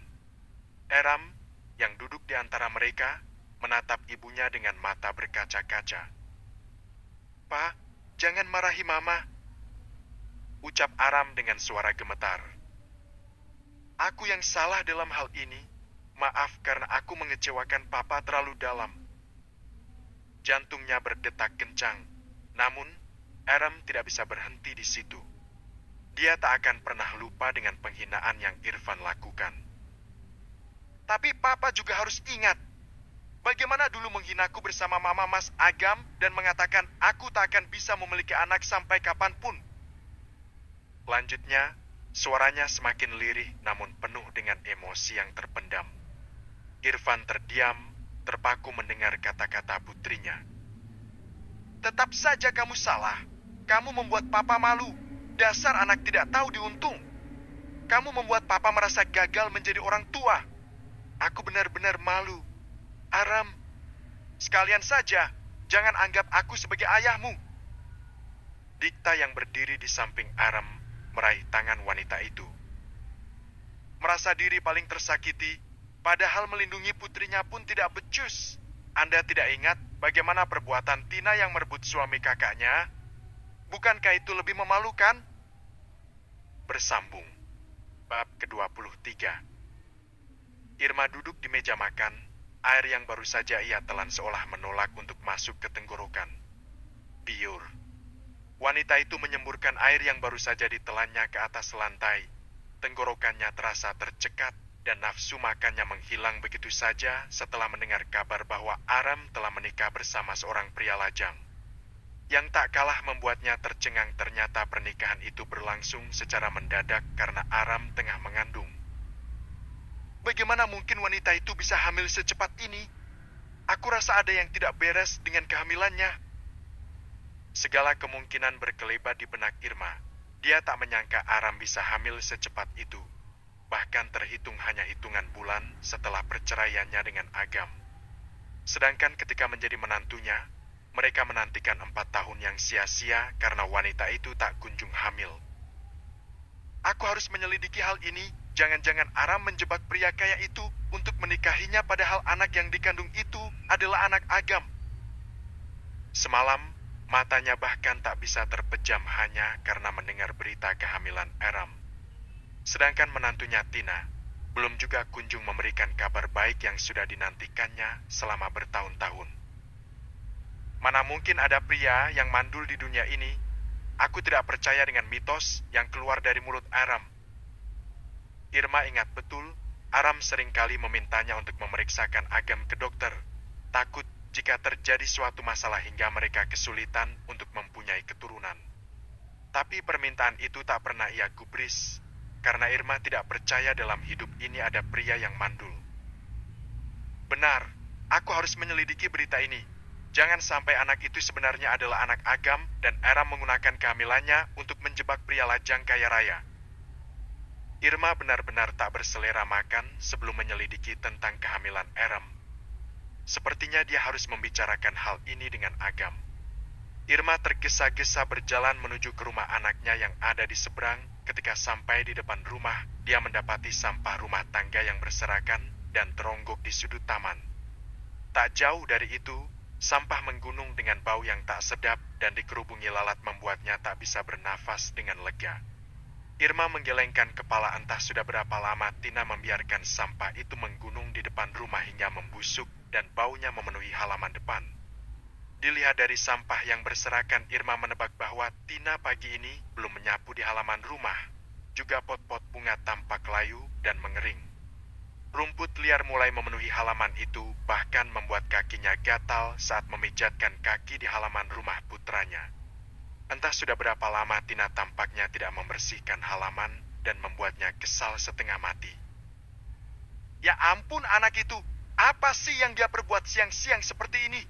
Aram, yang duduk di antara mereka, menatap ibunya dengan mata berkaca-kaca. Pak, jangan marahi Mama. Ucap Aram dengan suara gemetar. Aku yang salah dalam hal ini. Maaf karena aku mengecewakan Papa terlalu dalam. Jantungnya berdetak kencang. Namun, Aram tidak bisa berhenti di situ. Dia tak akan pernah lupa dengan penghinaan yang Irfan lakukan. Tapi Papa juga harus ingat, bagaimana dulu menghinaku bersama Mama Mas Agam dan mengatakan aku tak akan bisa memiliki anak sampai kapanpun. Lanjutnya, suaranya semakin lirih namun penuh dengan emosi yang terpendam. Irfan terdiam, terpaku mendengar kata-kata putrinya. Tetap saja kamu salah. Kamu membuat Papa malu. Dasar anak tidak tahu diuntung. Kamu membuat Papa merasa gagal menjadi orang tua. Aku benar-benar malu. Aram, sekalian saja, jangan anggap aku sebagai ayahmu. Dikta yang berdiri di samping Aram meraih tangan wanita itu. Merasa diri paling tersakiti, padahal melindungi putrinya pun tidak becus. Anda tidak ingat bagaimana perbuatan Tina yang merebut suami kakaknya? Bukankah itu lebih memalukan? Bersambung. Bab ke-23. Irma duduk di meja makan. Air yang baru saja ia telan seolah menolak untuk masuk ke tenggorokan. Biur. Wanita itu menyemburkan air yang baru saja ditelannya ke atas lantai. Tenggorokannya terasa tercekat dan nafsu makannya menghilang begitu saja setelah mendengar kabar bahwa Aram telah menikah bersama seorang pria lajang. Yang tak kalah membuatnya tercengang ternyata pernikahan itu berlangsung secara mendadak karena Aram tengah mengandung. Bagaimana mungkin wanita itu bisa hamil secepat ini? Aku rasa ada yang tidak beres dengan kehamilannya. Segala kemungkinan berkelebat di benak Irma. Dia tak menyangka Aram bisa hamil secepat itu. Bahkan terhitung hanya hitungan bulan setelah perceraiannya dengan Agam. Sedangkan ketika menjadi menantunya, mereka menantikan 4 tahun yang sia-sia karena wanita itu tak kunjung hamil. Aku harus menyelidiki hal ini. Jangan-jangan Aram menjebak pria kaya itu untuk menikahinya padahal anak yang dikandung itu adalah anak Agam. Semalam, matanya bahkan tak bisa terpejam hanya karena mendengar berita kehamilan Aram. Sedangkan menantunya Tina belum juga kunjung memberikan kabar baik yang sudah dinantikannya selama bertahun-tahun. Mana mungkin ada pria yang mandul di dunia ini? Aku tidak percaya dengan mitos yang keluar dari mulut Aram. Irma ingat betul, Aram seringkali memintanya untuk memeriksakan Agam ke dokter. Takut jika terjadi suatu masalah hingga mereka kesulitan untuk mempunyai keturunan. Tapi permintaan itu tak pernah ia gubris, karena Irma tidak percaya dalam hidup ini ada pria yang mandul. Benar, aku harus menyelidiki berita ini. Jangan sampai anak itu sebenarnya adalah anak Agam dan Aram menggunakan kehamilannya untuk menjebak pria lajang kaya raya. Irma benar-benar tak berselera makan sebelum menyelidiki tentang kehamilan Aram. Sepertinya dia harus membicarakan hal ini dengan Agam. Irma tergesa-gesa berjalan menuju ke rumah anaknya yang ada di seberang. Ketika sampai di depan rumah, dia mendapati sampah rumah tangga yang berserakan dan teronggok di sudut taman. Tak jauh dari itu, sampah menggunung dengan bau yang tak sedap dan dikerubungi lalat membuatnya tak bisa bernafas dengan lega. Irma menggelengkan kepala entah sudah berapa lama Tina membiarkan sampah itu menggunung di depan rumah hingga membusuk dan baunya memenuhi halaman depan. Dilihat dari sampah yang berserakan, Irma menebak bahwa Tina pagi ini belum menyapu di halaman rumah. Juga pot-pot bunga tampak layu dan mengering. Rumput liar mulai memenuhi halaman itu, bahkan membuat kakinya gatal saat memijatkan kaki di halaman rumah putranya. Entah sudah berapa lama Tina tampaknya tidak membersihkan halaman dan membuatnya kesal setengah mati. Ya ampun anak itu, apa sih yang dia perbuat siang-siang seperti ini?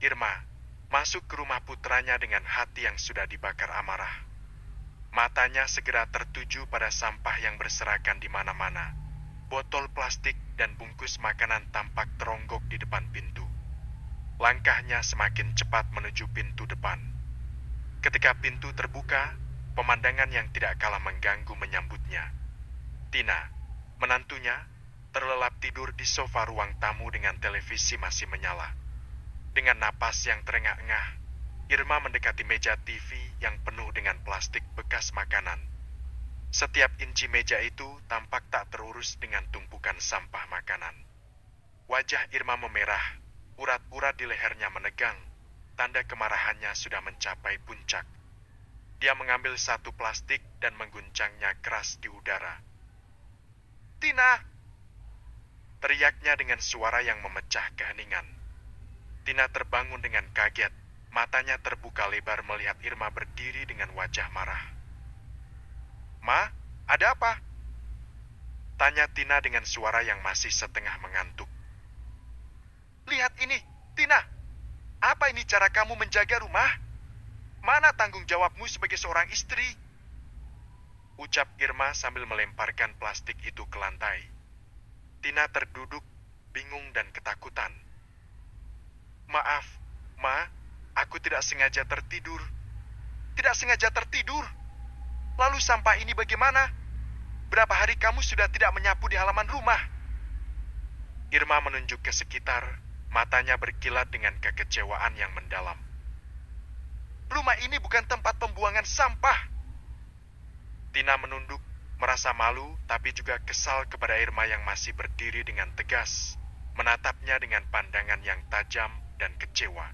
Irma masuk ke rumah putranya dengan hati yang sudah dibakar amarah. Matanya segera tertuju pada sampah yang berserakan di mana-mana. Botol plastik dan bungkus makanan tampak teronggok di depan pintu. Langkahnya semakin cepat menuju pintu depan. Ketika pintu terbuka, pemandangan yang tidak kalah mengganggu menyambutnya. Tina, menantunya, terlelap tidur di sofa ruang tamu dengan televisi masih menyala. Dengan napas yang terengah-engah, Irma mendekati meja TV yang penuh dengan plastik bekas makanan. Setiap inci meja itu tampak tak terurus dengan tumpukan sampah makanan. Wajah Irma memerah, urat-urat di lehernya menegang, tanda kemarahannya sudah mencapai puncak. Dia mengambil satu plastik dan mengguncangnya keras di udara. "Tina!" teriaknya dengan suara yang memecah keheningan. Tina terbangun dengan kaget, matanya terbuka lebar melihat Irma berdiri dengan wajah marah. "Ma, ada apa?" tanya Tina dengan suara yang masih setengah mengantuk. "Lihat ini, Tina. Apa ini cara kamu menjaga rumah? Mana tanggung jawabmu sebagai seorang istri?" ucap Irma sambil melemparkan plastik itu ke lantai. Tina terduduk, bingung dan ketakutan. "Maaf, Ma, aku tidak sengaja tertidur." "Tidak sengaja tertidur? Lalu sampah ini bagaimana? Berapa hari kamu sudah tidak menyapu di halaman rumah?" Irma menunjuk ke sekitar, matanya berkilat dengan kekecewaan yang mendalam. "Rumah ini bukan tempat pembuangan sampah." Tina menunduk, merasa malu tapi juga kesal kepada Irma yang masih berdiri dengan tegas, menatapnya dengan pandangan yang tajam dan kecewa.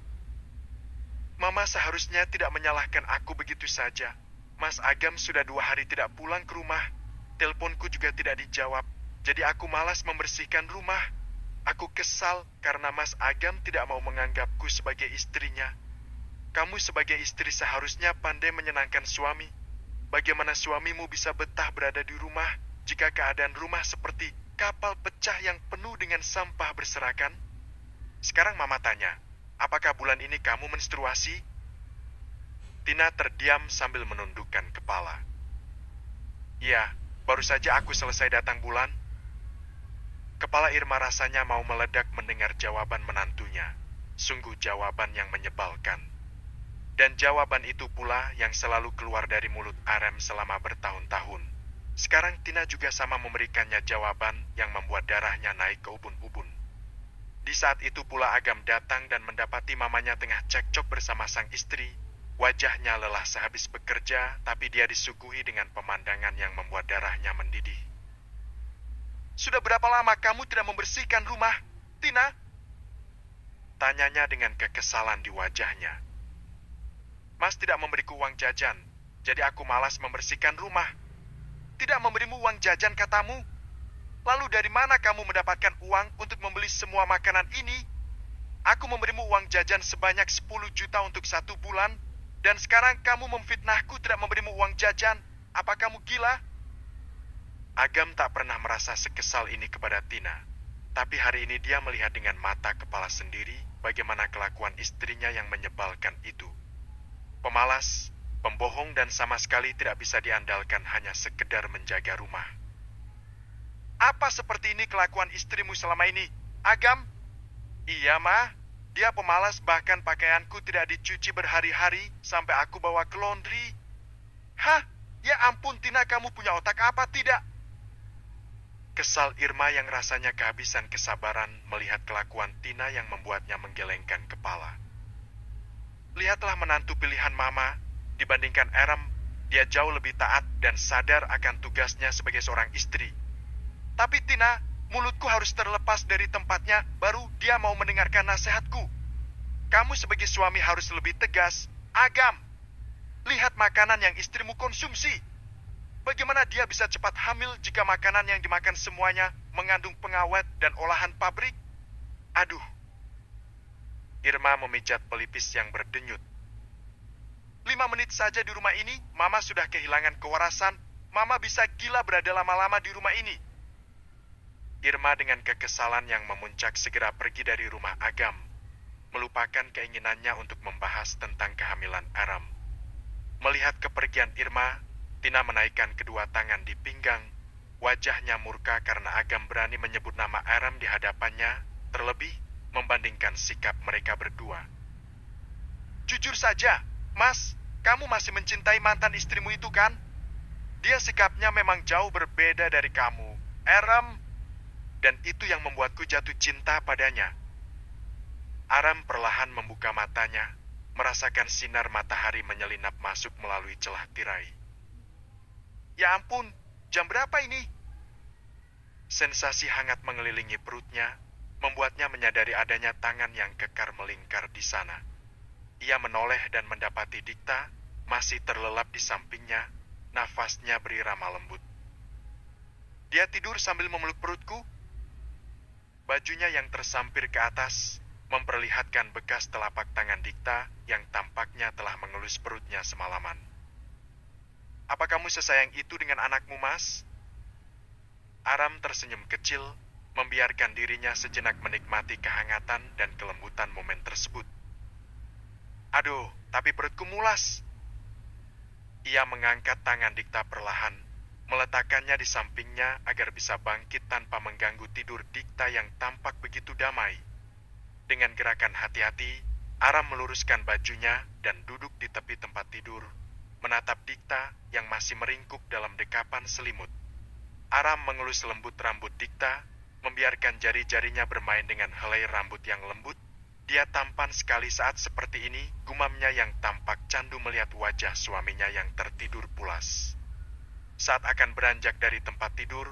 "Mama seharusnya tidak menyalahkan aku begitu saja. Mas Agam sudah 2 hari tidak pulang ke rumah. Teleponku juga tidak dijawab, jadi aku malas membersihkan rumah. Aku kesal karena Mas Agam tidak mau menganggapku sebagai istrinya. Kamu sebagai istri seharusnya pandai menyenangkan suami. Bagaimana suamimu bisa betah berada di rumah jika keadaan rumah seperti kapal pecah yang penuh dengan sampah berserakan? Sekarang Mama tanya, apakah bulan ini kamu menstruasi?" Tina terdiam sambil menundukkan kepala. "Iya, baru saja aku selesai datang bulan." Kepala Irma rasanya mau meledak mendengar jawaban menantunya. Sungguh jawaban yang menyebalkan. Dan jawaban itu pula yang selalu keluar dari mulut Arem selama bertahun-tahun. Sekarang Tina juga sama memberikannya jawaban yang membuat darahnya naik ke ubun-ubun. Di saat itu pula Agam datang dan mendapati mamanya tengah cekcok bersama sang istri. Wajahnya lelah sehabis bekerja, tapi dia disuguhi dengan pemandangan yang membuat darahnya mendidih. "Sudah berapa lama kamu tidak membersihkan rumah, Tina?" tanyanya dengan kekesalan di wajahnya. "Mas tidak memberiku uang jajan, jadi aku malas membersihkan rumah." "Tidak memberimu uang jajan katamu? Lalu dari mana kamu mendapatkan uang untuk membeli semua makanan ini? Aku memberimu uang jajan sebanyak 10 juta untuk 1 bulan, dan sekarang kamu memfitnahku tidak memberimu uang jajan. Apa kamu gila?" Agam tak pernah merasa sekesal ini kepada Tina, tapi hari ini dia melihat dengan mata kepala sendiri bagaimana kelakuan istrinya yang menyebalkan itu. Pemalas, pembohong dan sama sekali tidak bisa diandalkan hanya sekedar menjaga rumah. "Apa seperti ini kelakuan istrimu selama ini, Agam?" "Iya, Ma. Dia pemalas bahkan pakaianku tidak dicuci berhari-hari sampai aku bawa ke laundry." "Hah? Ya ampun Tina, kamu punya otak apa tidak?" Kesal Irma yang rasanya kehabisan kesabaran melihat kelakuan Tina yang membuatnya menggelengkan kepala. Lihatlah menantu pilihan Mama, dibandingkan Arem, dia jauh lebih taat dan sadar akan tugasnya sebagai seorang istri. Tapi Tina, mulutku harus terlepas dari tempatnya, baru dia mau mendengarkan nasihatku. Kamu sebagai suami harus lebih tegas. Agam, lihat makanan yang istrimu konsumsi. Bagaimana dia bisa cepat hamil jika makanan yang dimakan semuanya mengandung pengawet dan olahan pabrik? Aduh. Irma memijat pelipis yang berdenyut. 5 menit saja di rumah ini, Mama sudah kehilangan kewarasan. Mama bisa gila berada lama-lama di rumah ini. Irma dengan kekesalan yang memuncak segera pergi dari rumah Agam, melupakan keinginannya untuk membahas tentang kehamilan Aram. Melihat kepergian Irma, Tina menaikkan kedua tangan di pinggang. Wajahnya murka karena Agam berani menyebut nama Aram di hadapannya, terlebih membandingkan sikap mereka berdua. Jujur saja, Mas, kamu masih mencintai mantan istrimu itu kan? Dia sikapnya memang jauh berbeda dari kamu, Aram, dan itu yang membuatku jatuh cinta padanya. Aram perlahan membuka matanya, merasakan sinar matahari menyelinap masuk melalui celah tirai. Ya ampun, jam berapa ini? Sensasi hangat mengelilingi perutnya, membuatnya menyadari adanya tangan yang kekar melingkar di sana. Ia menoleh dan mendapati Dikta masih terlelap di sampingnya, nafasnya berirama lembut. Dia tidur sambil memeluk perutku. Bajunya yang tersampir ke atas memperlihatkan bekas telapak tangan Dikta yang tampaknya telah mengelus perutnya semalaman. Apa kamu sesayang itu dengan anakmu, Mas? Aram tersenyum kecil, membiarkan dirinya sejenak menikmati kehangatan dan kelembutan momen tersebut. Aduh, tapi perutku mulas. Ia mengangkat tangan Dikta perlahan, meletakkannya di sampingnya agar bisa bangkit tanpa mengganggu tidur Dikta yang tampak begitu damai. Dengan gerakan hati-hati, Aram meluruskan bajunya dan duduk di tepi tempat tidur, menatap Dikta yang masih meringkuk dalam dekapan selimut. Aram mengelus lembut rambut Dikta, membiarkan jari-jarinya bermain dengan helai rambut yang lembut. Dia tampan sekali saat seperti ini, gumamnya yang tampak candu melihat wajah suaminya yang tertidur pulas. Saat akan beranjak dari tempat tidur,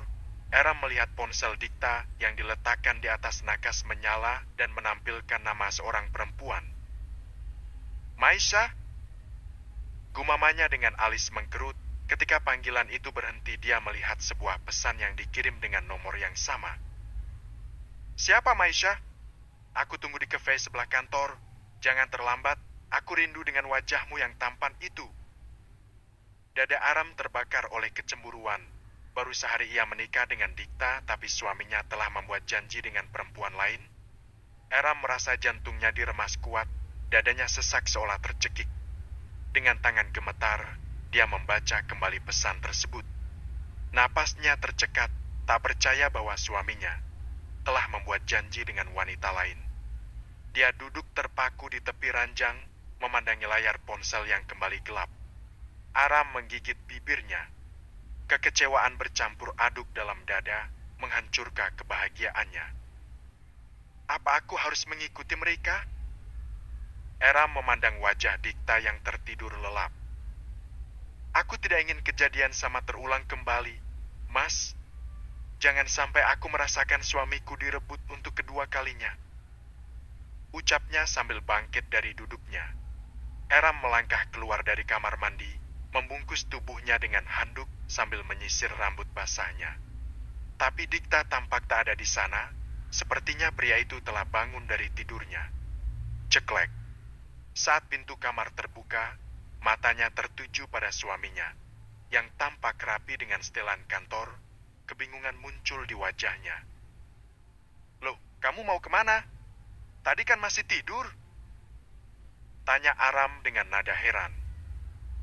Aram melihat ponsel Dikta yang diletakkan di atas nakas menyala dan menampilkan nama seorang perempuan. Maisha? Gumamanya dengan alis mengkerut. Ketika panggilan itu berhenti, dia melihat sebuah pesan yang dikirim dengan nomor yang sama. Siapa Maisha? Aku tunggu di kafe sebelah kantor. Jangan terlambat, aku rindu dengan wajahmu yang tampan itu. Dada Aram terbakar oleh kecemburuan. Baru sehari ia menikah dengan Dikta, tapi suaminya telah membuat janji dengan perempuan lain. Aram merasa jantungnya diremas kuat, dadanya sesak seolah tercekik. Dengan tangan gemetar, dia membaca kembali pesan tersebut. Napasnya tercekat, tak percaya bahwa suaminya telah membuat janji dengan wanita lain. Dia duduk terpaku di tepi ranjang, memandangi layar ponsel yang kembali gelap. Aram menggigit bibirnya. Kekecewaan bercampur aduk dalam dada, menghancurkan kebahagiaannya. Apa aku harus mengikuti mereka? Aram memandang wajah Dikta yang tertidur lelap. Aku tidak ingin kejadian sama terulang kembali. Mas, jangan sampai aku merasakan suamiku direbut untuk kedua kalinya. Ucapnya sambil bangkit dari duduknya. Aram melangkah keluar dari kamar mandi, membungkus tubuhnya dengan handuk sambil menyisir rambut basahnya. Tapi Dikta tampak tak ada di sana, sepertinya pria itu telah bangun dari tidurnya. Ceklek. Saat pintu kamar terbuka, matanya tertuju pada suaminya, yang tampak rapi dengan setelan kantor. Kebingungan muncul di wajahnya. Loh, kamu mau kemana? Tadi kan masih tidur? Tanya Aram dengan nada heran.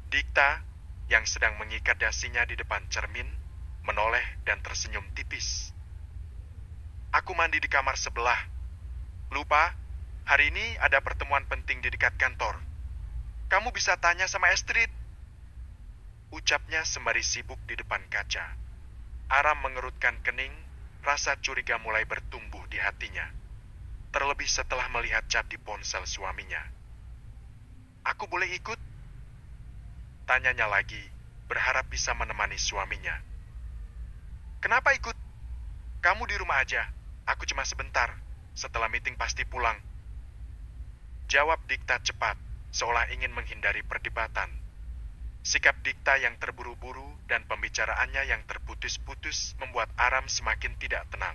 Dikta, yang sedang mengikat dasinya di depan cermin, menoleh dan tersenyum tipis. Aku mandi di kamar sebelah. Lupa, hari ini ada pertemuan penting di dekat kantor. Kamu bisa tanya sama Astrid. Ucapnya sembari sibuk di depan kaca. Aram mengerutkan kening, rasa curiga mulai bertumbuh di hatinya. Terlebih setelah melihat cat di ponsel suaminya. Aku boleh ikut? Tanyanya lagi, berharap bisa menemani suaminya. Kenapa ikut? Kamu di rumah aja, aku cuma sebentar. Setelah meeting pasti pulang. Jawab Dikta cepat, seolah ingin menghindari perdebatan. Sikap Dikta yang terburu-buru dan pembicaraannya yang terputus-putus membuat Aram semakin tidak tenang.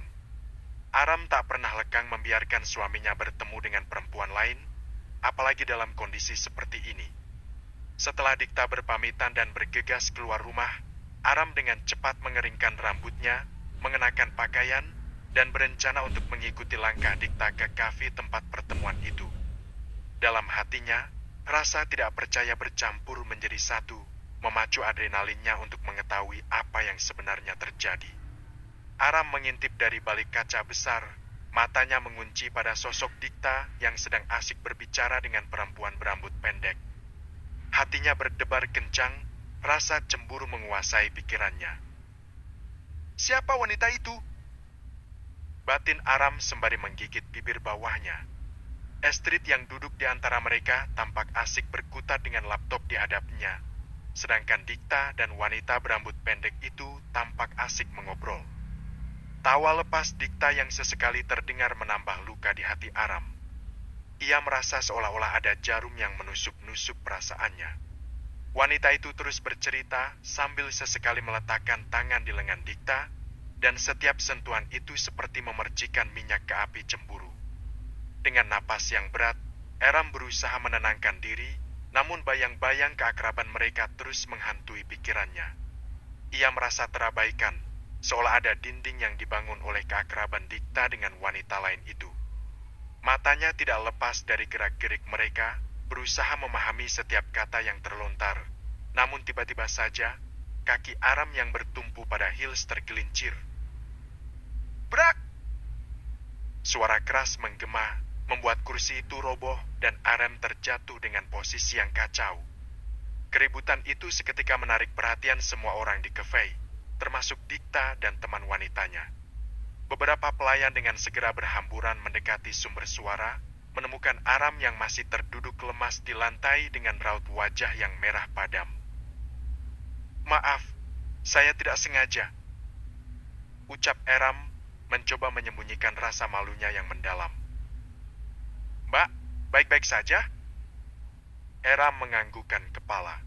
Aram tak pernah lekang membiarkan suaminya bertemu dengan perempuan lain, apalagi dalam kondisi seperti ini. Setelah Dikta berpamitan dan bergegas keluar rumah, Aram dengan cepat mengeringkan rambutnya, mengenakan pakaian, dan berencana untuk mengikuti langkah Dikta ke kafe tempat pertemuan itu. Dalam hatinya, rasa tidak percaya bercampur menjadi satu, memacu adrenalinnya untuk mengetahui apa yang sebenarnya terjadi. Aram mengintip dari balik kaca besar, matanya mengunci pada sosok Dikta yang sedang asik berbicara dengan perempuan berambut pendek. Hatinya berdebar kencang, rasa cemburu menguasai pikirannya. Siapa wanita itu? Batin Aram sembari menggigit bibir bawahnya. Astrid yang duduk di antara mereka tampak asik berkutat dengan laptop di hadapnya, sedangkan Dikta dan wanita berambut pendek itu tampak asik mengobrol. Tawa lepas Dikta yang sesekali terdengar menambah luka di hati Aram. Ia merasa seolah-olah ada jarum yang menusuk-nusuk perasaannya. Wanita itu terus bercerita sambil sesekali meletakkan tangan di lengan Dikta, dan setiap sentuhan itu seperti memercikan minyak ke api cemburu. Dengan napas yang berat, Aram berusaha menenangkan diri, namun bayang-bayang keakraban mereka terus menghantui pikirannya. Ia merasa terabaikan, seolah ada dinding yang dibangun oleh keakraban Dikta dengan wanita lain itu. Matanya tidak lepas dari gerak-gerik mereka, berusaha memahami setiap kata yang terlontar. Namun tiba-tiba saja, kaki Aram yang bertumpu pada heels tergelincir. Brak! Suara keras menggema, membuat kursi itu roboh dan Aram terjatuh dengan posisi yang kacau. Keributan itu seketika menarik perhatian semua orang di kafe, termasuk Dikta dan teman wanitanya. Beberapa pelayan dengan segera berhamburan mendekati sumber suara, menemukan Aram yang masih terduduk lemas di lantai dengan raut wajah yang merah padam. Maaf, saya tidak sengaja. Ucap Aram mencoba menyembunyikan rasa malunya yang mendalam. Mbak, baik-baik saja? Aram menganggukkan kepala.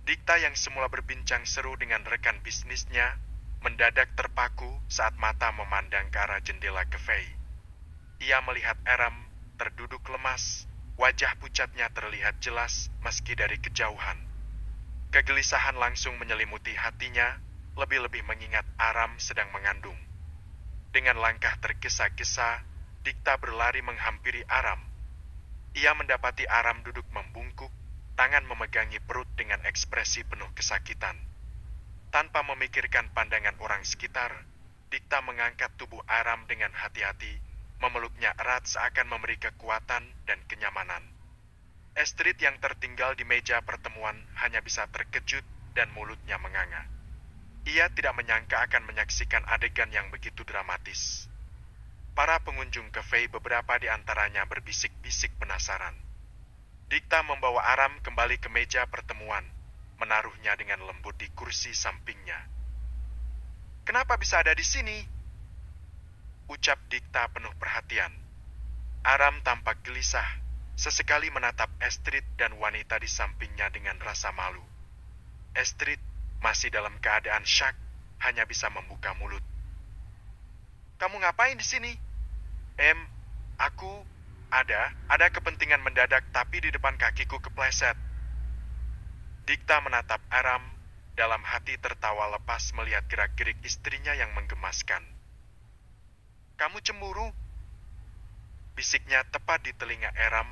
Dikta yang semula berbincang seru dengan rekan bisnisnya, mendadak terpaku saat mata memandang ke arah jendela kafe. Ia melihat Aram terduduk lemas, wajah pucatnya terlihat jelas meski dari kejauhan. Kegelisahan langsung menyelimuti hatinya, lebih-lebih mengingat Aram sedang mengandung. Dengan langkah tergesa-gesa, Dikta berlari menghampiri Aram. Ia mendapati Aram duduk membungkuk, tangan memegangi perut dengan ekspresi penuh kesakitan. Tanpa memikirkan pandangan orang sekitar, Dikta mengangkat tubuh Aram dengan hati-hati, memeluknya erat seakan memberi kekuatan dan kenyamanan. Astrid yang tertinggal di meja pertemuan hanya bisa terkejut dan mulutnya menganga. Ia tidak menyangka akan menyaksikan adegan yang begitu dramatis. Para pengunjung kafe beberapa di antaranya berbisik-bisik penasaran. Dikta membawa Aram kembali ke meja pertemuan, menaruhnya dengan lembut di kursi sampingnya. Kenapa bisa ada di sini? Ucap Dikta penuh perhatian. Aram tampak gelisah, sesekali menatap Astrid dan wanita di sampingnya dengan rasa malu. Astrid masih dalam keadaan syak, hanya bisa membuka mulut. Kamu ngapain di sini? Aku ada kepentingan mendadak tapi di depan kakiku kepleset. Dikta menatap Aram, dalam hati tertawa lepas melihat gerak-gerik istrinya yang menggemaskan. Kamu cemburu? Bisiknya tepat di telinga Aram,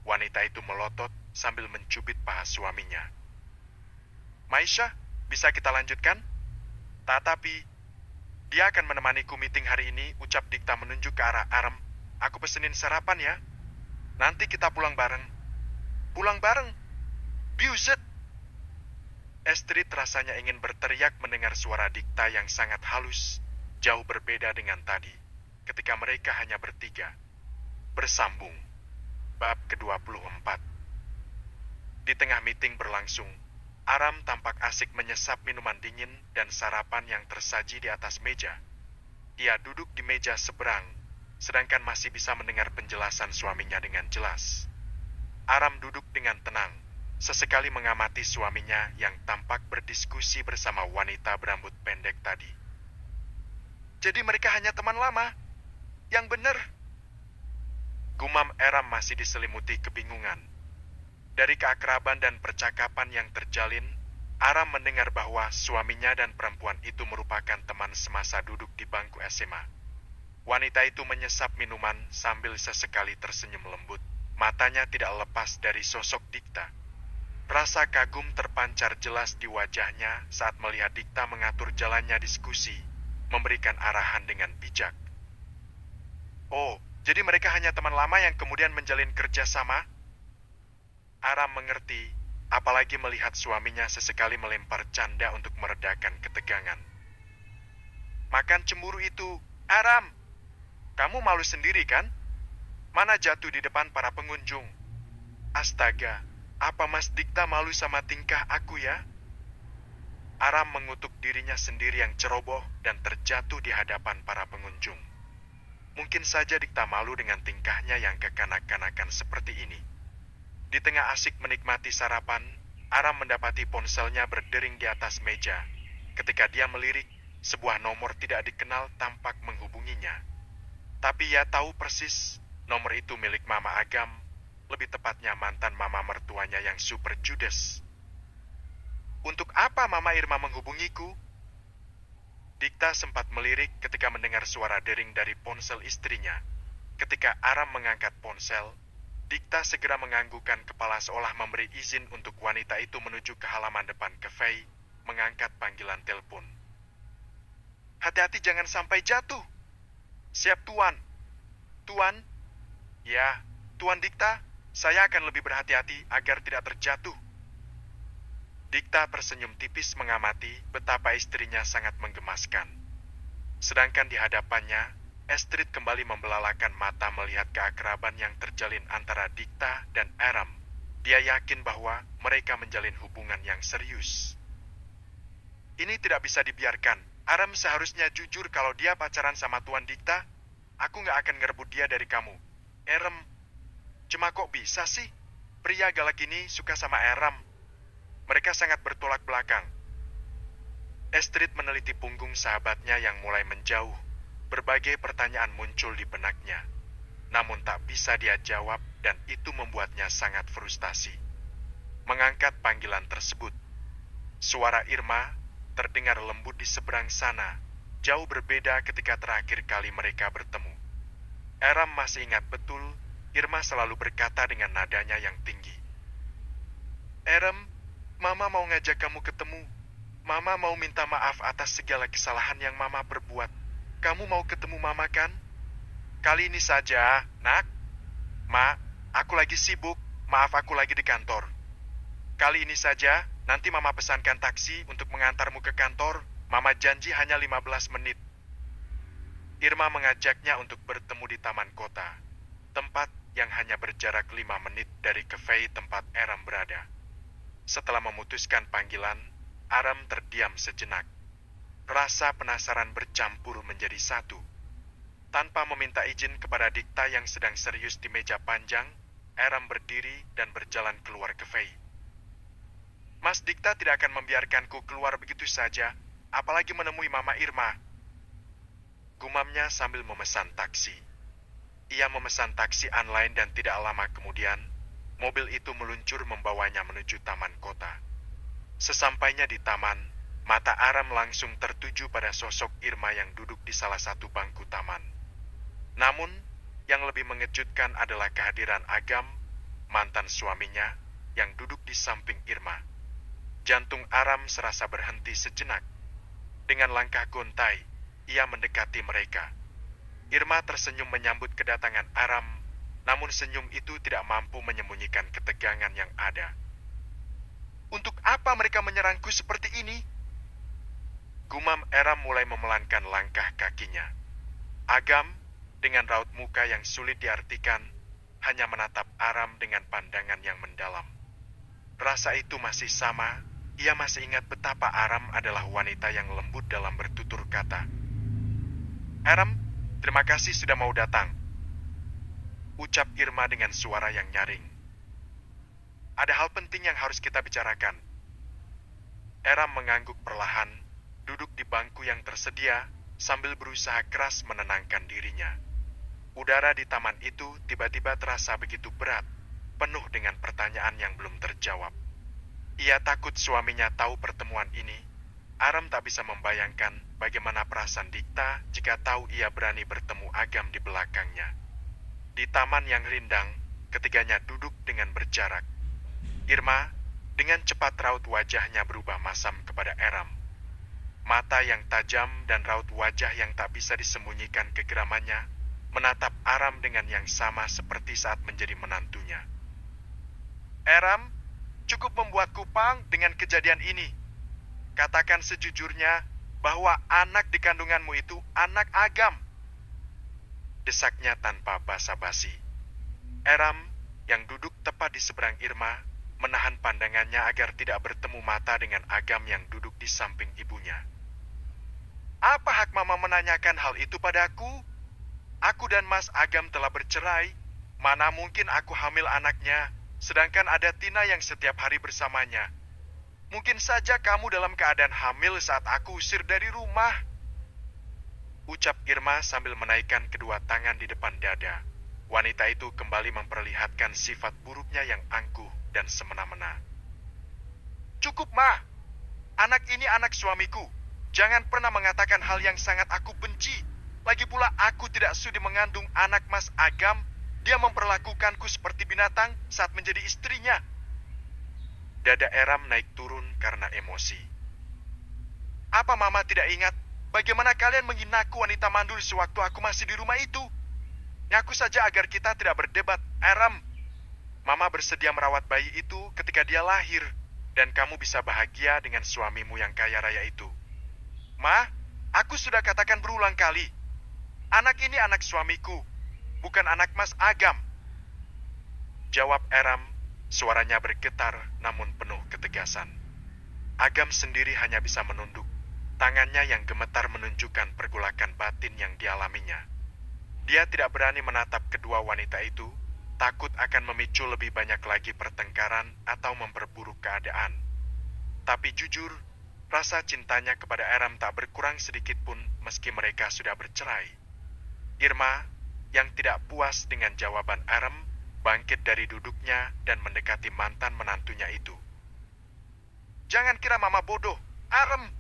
wanita itu melotot sambil mencubit paha suaminya. Maisha, bisa kita lanjutkan? Tetapi, dia akan menemaniku meeting hari ini, ucap Dikta menunjuk ke arah Aram. Aku pesenin sarapan ya. Nanti kita pulang bareng. Pulang bareng? Buset! Astrid rasanya ingin berteriak mendengar suara Dikta yang sangat halus, jauh berbeda dengan tadi, ketika mereka hanya bertiga. Bersambung. Bab ke-24. Di tengah meeting berlangsung, Aram tampak asik menyesap minuman dingin dan sarapan yang tersaji di atas meja. Ia duduk di meja seberang, sedangkan masih bisa mendengar penjelasan suaminya dengan jelas. Aram duduk dengan tenang, sesekali mengamati suaminya yang tampak berdiskusi bersama wanita berambut pendek tadi. Jadi mereka hanya teman lama? Yang benar? Gumam Aram masih diselimuti kebingungan. Dari keakraban dan percakapan yang terjalin, Aram mendengar bahwa suaminya dan perempuan itu merupakan teman semasa duduk di bangku SMA. Wanita itu menyesap minuman sambil sesekali tersenyum lembut. Matanya tidak lepas dari sosok Dikta. Rasa kagum terpancar jelas di wajahnya saat melihat Dikta mengatur jalannya diskusi, memberikan arahan dengan bijak. Oh, jadi mereka hanya teman lama yang kemudian menjalin kerjasama? Aram mengerti, apalagi melihat suaminya sesekali melempar canda untuk meredakan ketegangan. Makan cemburu itu, Aram. Kamu malu sendiri kan? Mana jatuh di depan para pengunjung. Astaga, apa Mas Dikta malu sama tingkah aku ya? Aram mengutuk dirinya sendiri yang ceroboh dan terjatuh di hadapan para pengunjung. Mungkin saja Dikta malu dengan tingkahnya yang kekanak-kanakan seperti ini. Di tengah asik menikmati sarapan, Aram mendapati ponselnya berdering di atas meja. Ketika dia melirik, sebuah nomor tidak dikenal tampak menghubunginya. Tapi ia tahu persis nomor itu milik Mama Agam, lebih tepatnya mantan mama mertuanya yang super judes. Untuk apa Mama Irma menghubungiku? Dikta sempat melirik ketika mendengar suara dering dari ponsel istrinya. Ketika Aram mengangkat ponsel, Dikta segera menganggukkan kepala seolah memberi izin untuk wanita itu menuju ke halaman depan kafe, mengangkat panggilan telepon. Hati-hati jangan sampai jatuh. Siap Tuan. Tuan? Ya, Tuan Dikta, saya akan lebih berhati-hati agar tidak terjatuh. Dikta tersenyum tipis mengamati betapa istrinya sangat menggemaskan. Sedangkan di hadapannya, Astrid kembali membelalakan mata melihat keakraban yang terjalin antara Dikta dan Aram. Dia yakin bahwa mereka menjalin hubungan yang serius. Ini tidak bisa dibiarkan. Aram seharusnya jujur kalau dia pacaran sama Tuan Dikta. Aku nggak akan ngerebut dia dari kamu. Aram, cuma kok bisa sih? Pria galak ini suka sama Aram. Mereka sangat bertolak belakang. Astrid meneliti punggung sahabatnya yang mulai menjauh. Berbagai pertanyaan muncul di benaknya. Namun tak bisa dia jawab dan itu membuatnya sangat frustasi. Mengangkat panggilan tersebut. Suara Irma terdengar lembut di seberang sana. Jauh berbeda ketika terakhir kali mereka bertemu. Aram masih ingat betul, Irma selalu berkata dengan nadanya yang tinggi. Aram, Mama mau ngajak kamu ketemu. Mama mau minta maaf atas segala kesalahan yang Mama perbuat. Kamu mau ketemu Mama kan? Kali ini saja, Nak. Ma, aku lagi sibuk. Maaf aku lagi di kantor. Kali ini saja, nanti Mama pesankan taksi untuk mengantarmu ke kantor. Mama janji hanya 15 menit. Irma mengajaknya untuk bertemu di taman kota. Tempat yang hanya berjarak 5 menit dari kafe tempat Aram berada. Setelah memutuskan panggilan, Aram terdiam sejenak. Rasa penasaran bercampur menjadi satu. Tanpa meminta izin kepada Dikta yang sedang serius di meja panjang, Aram berdiri dan berjalan keluar kafe. Mas Dikta tidak akan membiarkanku keluar begitu saja, apalagi menemui Mama Irma. Gumamnya sambil memesan taksi. Ia memesan taksi online dan tidak lama kemudian, mobil itu meluncur membawanya menuju taman kota. Sesampainya di taman, mata Aram langsung tertuju pada sosok Irma yang duduk di salah satu bangku taman. Namun, yang lebih mengejutkan adalah kehadiran Agam, mantan suaminya, yang duduk di samping Irma. Jantung Aram serasa berhenti sejenak. Dengan langkah gontai, ia mendekati mereka. Irma tersenyum menyambut kedatangan Aram, namun senyum itu tidak mampu menyembunyikan ketegangan yang ada. Untuk apa mereka menyerangku seperti ini? Gumam Aram mulai memelankan langkah kakinya. Agam, dengan raut muka yang sulit diartikan, hanya menatap Aram dengan pandangan yang mendalam. Rasa itu masih sama. Ia masih ingat betapa Aram adalah wanita yang lembut dalam bertutur kata. Aram, terima kasih sudah mau datang. Ucap Irma dengan suara yang nyaring. Ada hal penting yang harus kita bicarakan. Aram mengangguk perlahan, duduk di bangku yang tersedia, sambil berusaha keras menenangkan dirinya. Udara di taman itu tiba-tiba terasa begitu berat, penuh dengan pertanyaan yang belum terjawab. Ia takut suaminya tahu pertemuan ini. Aram tak bisa membayangkan bagaimana perasaan Dikta jika tahu ia berani bertemu Agam di belakangnya. Di taman yang rindang, ketiganya duduk dengan berjarak. Irma, dengan cepat raut wajahnya berubah masam kepada Eram. Mata yang tajam dan raut wajah yang tak bisa disembunyikan kegeramannya menatap Aram dengan yang sama seperti saat menjadi menantunya. Eram, cukup membuat kupang dengan kejadian ini. Katakan sejujurnya bahwa anak di kandunganmu itu anak Agam. Desaknya tanpa basa-basi. Eram, yang duduk tepat di seberang Irma, menahan pandangannya agar tidak bertemu mata dengan Agam yang duduk di samping ibunya. Apa hak Mama menanyakan hal itu padaku? Aku dan Mas Agam telah bercerai. Mana mungkin aku hamil anaknya, sedangkan ada Tina yang setiap hari bersamanya. Mungkin saja kamu dalam keadaan hamil saat aku usir dari rumah. Ucap Irma sambil menaikkan kedua tangan di depan dada. Wanita itu kembali memperlihatkan sifat buruknya yang angkuh dan semena-mena. Cukup, Ma. Anak ini anak suamiku. Jangan pernah mengatakan hal yang sangat aku benci. Lagi pula aku tidak sudi mengandung anak Mas Agam. Dia memperlakukanku seperti binatang saat menjadi istrinya. Dada Eram naik turun karena emosi. Apa Mama tidak ingat bagaimana kalian menghinaku wanita mandul sewaktu aku masih di rumah itu? Ngaku saja agar kita tidak berdebat, Eram. Mama bersedia merawat bayi itu ketika dia lahir, dan kamu bisa bahagia dengan suamimu yang kaya raya itu. Ma, aku sudah katakan berulang kali. Anak ini anak suamiku, bukan anak Mas Agam. Jawab Eram, suaranya bergetar namun penuh ketegasan. Agam sendiri hanya bisa menunduk. Tangannya yang gemetar menunjukkan pergolakan batin yang dialaminya. Dia tidak berani menatap kedua wanita itu, takut akan memicu lebih banyak lagi pertengkaran atau memperburuk keadaan. Tapi jujur, rasa cintanya kepada Eram tak berkurang sedikit pun meski mereka sudah bercerai. Irma, yang tidak puas dengan jawaban Eram, bangkit dari duduknya dan mendekati mantan menantunya itu. Jangan kira Mama bodoh, Eram.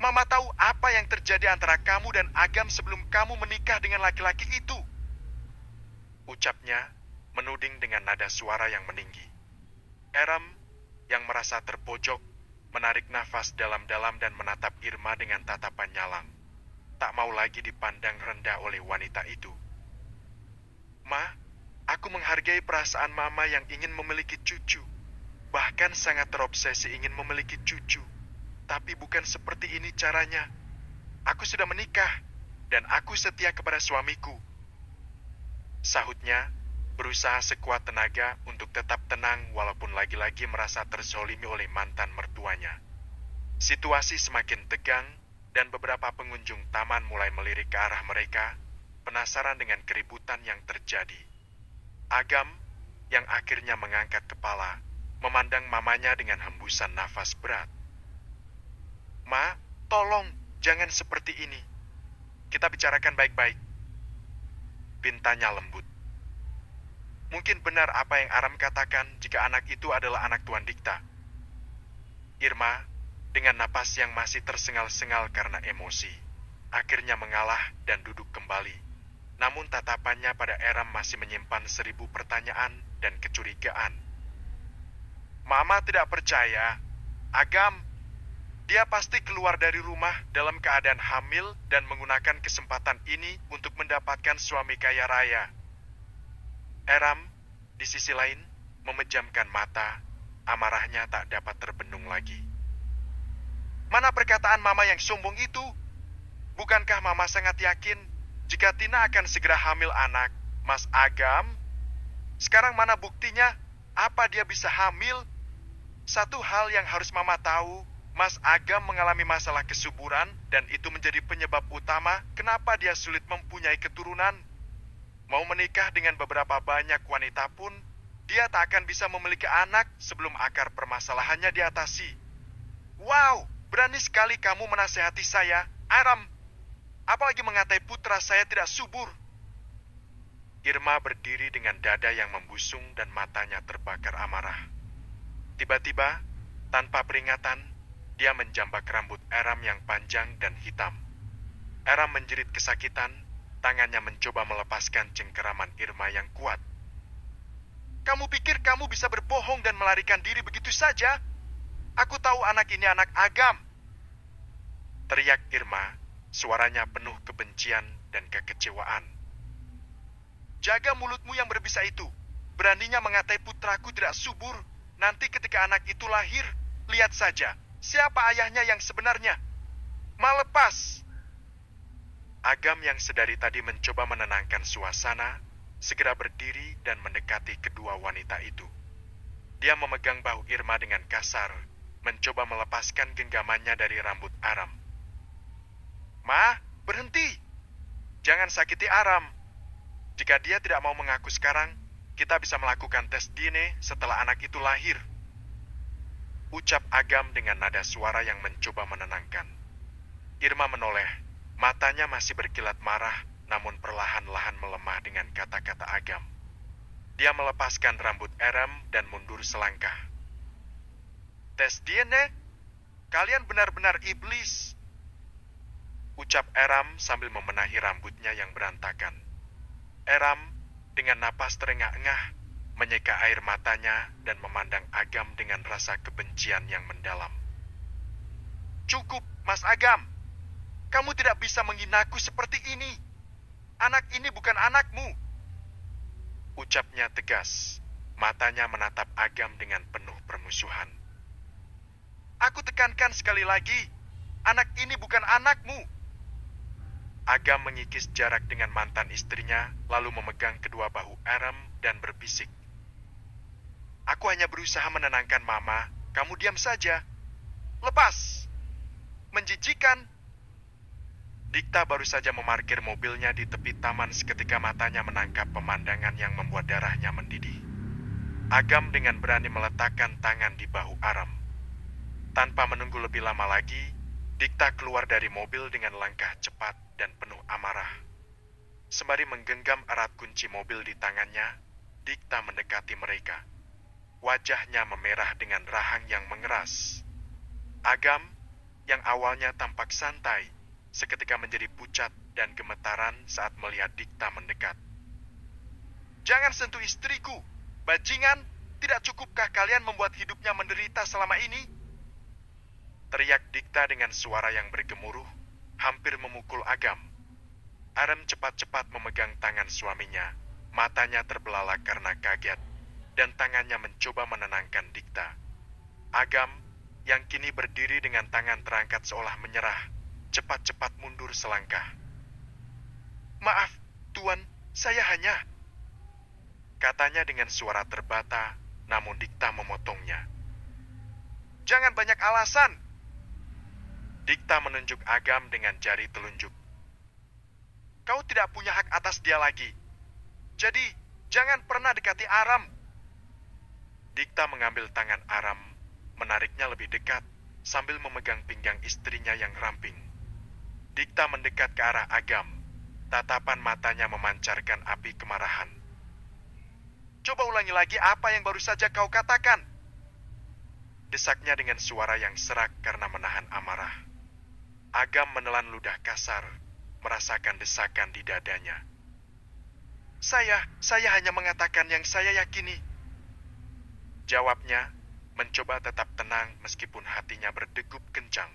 Mama tahu apa yang terjadi antara kamu dan Agam sebelum kamu menikah dengan laki-laki itu. Ucapnya menuding dengan nada suara yang meninggi. Eram, yang merasa terpojok, menarik nafas dalam-dalam dan menatap Irma dengan tatapan nyalang. Tak mau lagi dipandang rendah oleh wanita itu. Ma, aku menghargai perasaan Mama yang ingin memiliki cucu. Bahkan sangat terobsesi ingin memiliki cucu. Tapi bukan seperti ini caranya. Aku sudah menikah, dan aku setia kepada suamiku. Sahutnya, berusaha sekuat tenaga untuk tetap tenang walaupun lagi-lagi merasa terzolimi oleh mantan mertuanya. Situasi semakin tegang, dan beberapa pengunjung taman mulai melirik ke arah mereka, penasaran dengan keributan yang terjadi. Agam, yang akhirnya mengangkat kepala, memandang mamanya dengan hembusan nafas berat. Ma, tolong, jangan seperti ini. Kita bicarakan baik-baik. Pintanya lembut. Mungkin benar apa yang Aram katakan jika anak itu adalah anak Tuan Dikta. Irma, dengan napas yang masih tersengal-sengal karena emosi, akhirnya mengalah dan duduk kembali. Namun tatapannya pada Eram masih menyimpan 1000 pertanyaan dan kecurigaan. Mama tidak percaya. Agam, dia pasti keluar dari rumah dalam keadaan hamil dan menggunakan kesempatan ini untuk mendapatkan suami kaya raya. Eram, di sisi lain, memejamkan mata, amarahnya tak dapat terbendung lagi. Mana perkataan Mama yang sombong itu? Bukankah Mama sangat yakin jika Tina akan segera hamil anak, Mas Agam? Sekarang mana buktinya? Apa dia bisa hamil? Satu hal yang harus Mama tahu, Mas Agam mengalami masalah kesuburan dan itu menjadi penyebab utama kenapa dia sulit mempunyai keturunan. Mau menikah dengan beberapa banyak wanita pun, dia tak akan bisa memiliki anak sebelum akar permasalahannya diatasi. Wow, berani sekali kamu menasehati saya, Aram. Apalagi mengatai putra saya tidak subur. Irma berdiri dengan dada yang membusung dan matanya terbakar amarah. Tiba-tiba, tanpa peringatan, Dia menjambak rambut Aram yang panjang dan hitam. Aram menjerit kesakitan, tangannya mencoba melepaskan cengkeraman Irma yang kuat. "Kamu pikir kamu bisa berbohong dan melarikan diri begitu saja? Aku tahu anak ini anak Agam!" Teriak Irma, suaranya penuh kebencian dan kekecewaan. "Jaga mulutmu yang berbisa itu. Beraninya mengatai putraku tidak subur. Nanti ketika anak itu lahir, lihat saja siapa ayahnya yang sebenarnya. Malepas!" Agam yang sedari tadi mencoba menenangkan suasana, segera berdiri dan mendekati kedua wanita itu. Dia memegang bahu Irma dengan kasar, mencoba melepaskan genggamannya dari rambut Aram. "Ma, berhenti! Jangan sakiti Aram. Jika dia tidak mau mengaku sekarang, kita bisa melakukan tes DNA setelah anak itu lahir," ucap Agam dengan nada suara yang mencoba menenangkan. Irma menoleh. Matanya masih berkilat marah, namun perlahan-lahan melemah dengan kata-kata Agam. Dia melepaskan rambut Aram dan mundur selangkah. "Tes DNA? Kalian benar-benar iblis," ucap Aram sambil memenahi rambutnya yang berantakan. Aram dengan napas terengah-engah menyeka air matanya dan memandang Agam dengan rasa kebencian yang mendalam. "Cukup, Mas Agam. Kamu tidak bisa menghinaku seperti ini. Anak ini bukan anakmu," ucapnya tegas. Matanya menatap Agam dengan penuh permusuhan. "Aku tekankan sekali lagi, anak ini bukan anakmu." Agam mengikis jarak dengan mantan istrinya, lalu memegang kedua bahu Aram dan berbisik. "Aku hanya berusaha menenangkan Mama, kamu diam saja. Lepas! Menjijikan!" Dikta baru saja memarkir mobilnya di tepi taman seketika matanya menangkap pemandangan yang membuat darahnya mendidih. Agam dengan berani meletakkan tangan di bahu Aram. Tanpa menunggu lebih lama lagi, Dikta keluar dari mobil dengan langkah cepat dan penuh amarah. Sembari menggenggam erat kunci mobil di tangannya, Dikta mendekati mereka. Wajahnya memerah dengan rahang yang mengeras. Agam, yang awalnya tampak santai, seketika menjadi pucat dan gemetaran saat melihat Dikta mendekat. "Jangan sentuh istriku, bajingan! Tidak cukupkah kalian membuat hidupnya menderita selama ini?" teriak Dikta dengan suara yang bergemuruh, hampir memukul Agam. Aram cepat-cepat memegang tangan suaminya, matanya terbelalak karena kaget, dan tangannya mencoba menenangkan Dikta. Agam, yang kini berdiri dengan tangan terangkat seolah menyerah, cepat-cepat mundur selangkah. "Maaf, Tuan, saya hanya..." katanya dengan suara terbata, namun Dikta memotongnya. "Jangan banyak alasan!" Dikta menunjuk Agam dengan jari telunjuk. "Kau tidak punya hak atas dia lagi. Jadi, jangan pernah dekati Aram." Dikta mengambil tangan Aram, menariknya lebih dekat, sambil memegang pinggang istrinya yang ramping. Dikta mendekat ke arah Agam. Tatapan matanya memancarkan api kemarahan. "Coba ulangi lagi apa yang baru saja kau katakan," desaknya dengan suara yang serak karena menahan amarah. Agam menelan ludah kasar, merasakan desakan di dadanya. Saya hanya mengatakan yang saya yakini," jawabnya, mencoba tetap tenang meskipun hatinya berdegup kencang.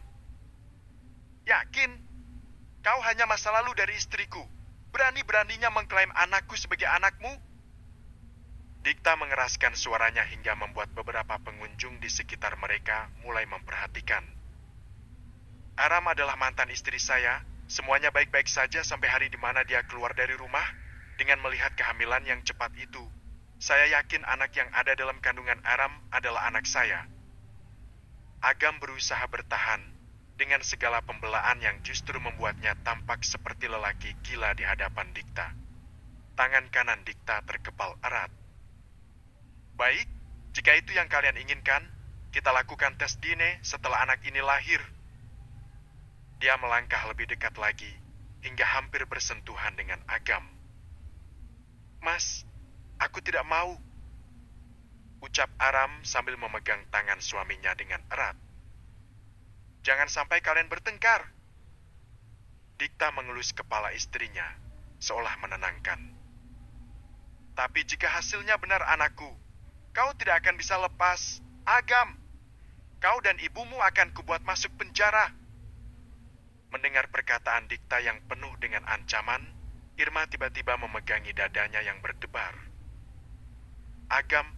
"Yakin? Kau hanya masa lalu dari istriku. Berani-beraninya mengklaim anakku sebagai anakmu?" Dikta mengeraskan suaranya hingga membuat beberapa pengunjung di sekitar mereka mulai memperhatikan. "Aram adalah mantan istri saya. Semuanya baik-baik saja sampai hari di mana dia keluar dari rumah. Dengan melihat kehamilan yang cepat itu, saya yakin anak yang ada dalam kandungan Aram adalah anak saya." Agam berusaha bertahan dengan segala pembelaan yang justru membuatnya tampak seperti lelaki gila di hadapan Dikta. Tangan kanan Dikta terkepal erat. "Baik, jika itu yang kalian inginkan, kita lakukan tes DNA setelah anak ini lahir." Dia melangkah lebih dekat lagi, hingga hampir bersentuhan dengan Agam. "Mas, aku tidak mau," ucap Aram sambil memegang tangan suaminya dengan erat. Jangan sampai kalian bertengkar. Dikta mengelus kepala istrinya, seolah menenangkan. Tapi jika hasilnya benar anakku, kau tidak akan bisa lepas. Agam, kau dan ibumu akan kubuat masuk penjara. Mendengar perkataan Dikta yang penuh dengan ancaman, Irma tiba-tiba memegangi dadanya yang berdebar. Agam,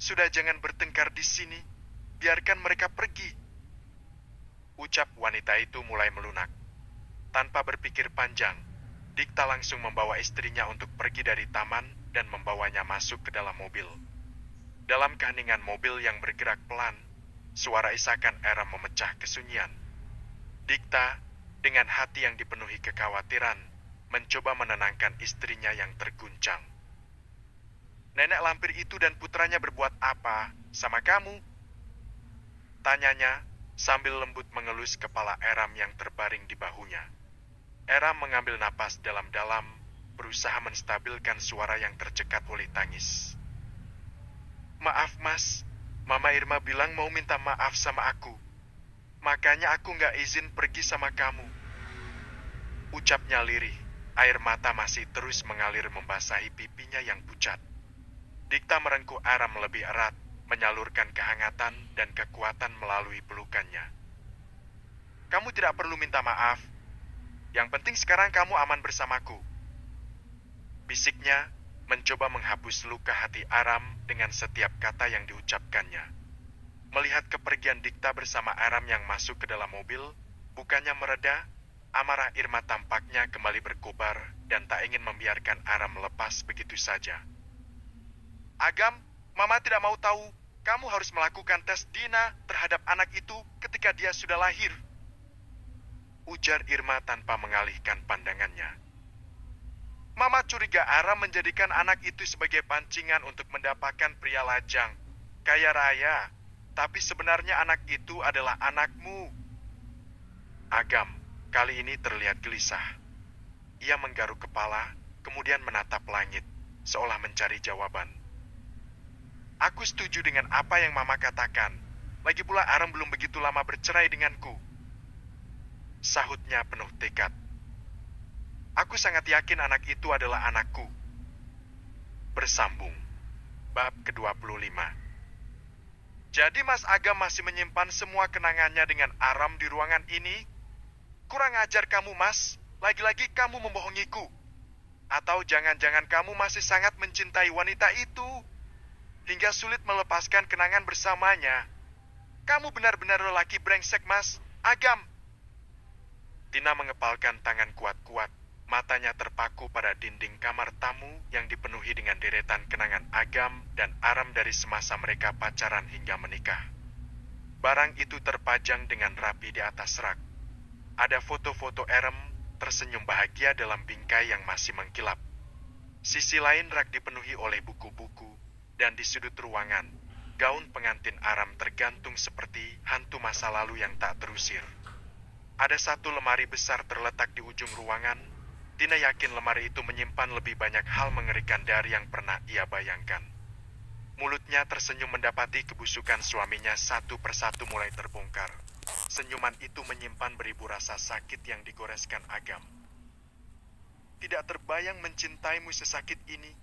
sudah jangan bertengkar di sini. Biarkan mereka pergi. Ucap wanita itu mulai melunak. Tanpa berpikir panjang, Dikta langsung membawa istrinya untuk pergi dari taman dan membawanya masuk ke dalam mobil. Dalam keheningan mobil yang bergerak pelan, suara isakan Aram memecah kesunyian. Dikta, dengan hati yang dipenuhi kekhawatiran, mencoba menenangkan istrinya yang terguncang. Nenek lampir itu dan putranya berbuat apa sama kamu? Tanyanya sambil lembut mengelus kepala Aram yang terbaring di bahunya. Aram mengambil napas dalam-dalam, berusaha menstabilkan suara yang tercekat oleh tangis. Maaf mas, Mama Irma bilang mau minta maaf sama aku. Makanya aku nggak izin pergi sama kamu. Ucapnya lirih, air mata masih terus mengalir membasahi pipinya yang pucat. Dikta merengkuh Aram lebih erat, menyalurkan kehangatan dan kekuatan melalui pelukannya. Kamu tidak perlu minta maaf. Yang penting sekarang kamu aman bersamaku. Bisiknya mencoba menghapus luka hati Aram dengan setiap kata yang diucapkannya. Melihat kepergian Dikta bersama Aram yang masuk ke dalam mobil, bukannya mereda, amarah Irma tampaknya kembali berkobar dan tak ingin membiarkan Aram lepas begitu saja. Agam, Mama tidak mau tahu. Kamu harus melakukan tes DNA terhadap anak itu ketika dia sudah lahir. Ujar Irma tanpa mengalihkan pandangannya. Mama curiga Aram menjadikan anak itu sebagai pancingan untuk mendapatkan pria lajang, kaya raya. Tapi sebenarnya anak itu adalah anakmu. Agam, kali ini terlihat gelisah. Ia menggaruk kepala, kemudian menatap langit, seolah mencari jawaban. Aku setuju dengan apa yang Mama katakan. Lagi pula Aram belum begitu lama bercerai denganku. Sahutnya penuh tekad. Aku sangat yakin anak itu adalah anakku. Bersambung. Bab ke-25. Jadi Mas Agam masih menyimpan semua kenangannya dengan Aram di ruangan ini? Kurang ajar kamu, Mas. Lagi-lagi kamu membohongiku. Atau jangan-jangan kamu masih sangat mencintai wanita itu, hingga sulit melepaskan kenangan bersamanya. Kamu benar-benar lelaki brengsek, Mas Agam. Tina mengepalkan tangan kuat-kuat. Matanya terpaku pada dinding kamar tamu yang dipenuhi dengan deretan kenangan Agam dan Aram dari semasa mereka pacaran hingga menikah. Barang itu terpajang dengan rapi di atas rak. Ada foto-foto Aram tersenyum bahagia dalam bingkai yang masih mengkilap. Sisi lain rak dipenuhi oleh buku-buku, dan di sudut ruangan, gaun pengantin Aram tergantung seperti hantu masa lalu yang tak terusir. Ada satu lemari besar terletak di ujung ruangan. Tina yakin lemari itu menyimpan lebih banyak hal mengerikan dari yang pernah ia bayangkan. Mulutnya tersenyum mendapati kebusukan suaminya satu persatu mulai terbongkar. Senyuman itu menyimpan beribu rasa sakit yang digoreskan Agam. Tidak terbayang mencintaimu sesakit ini.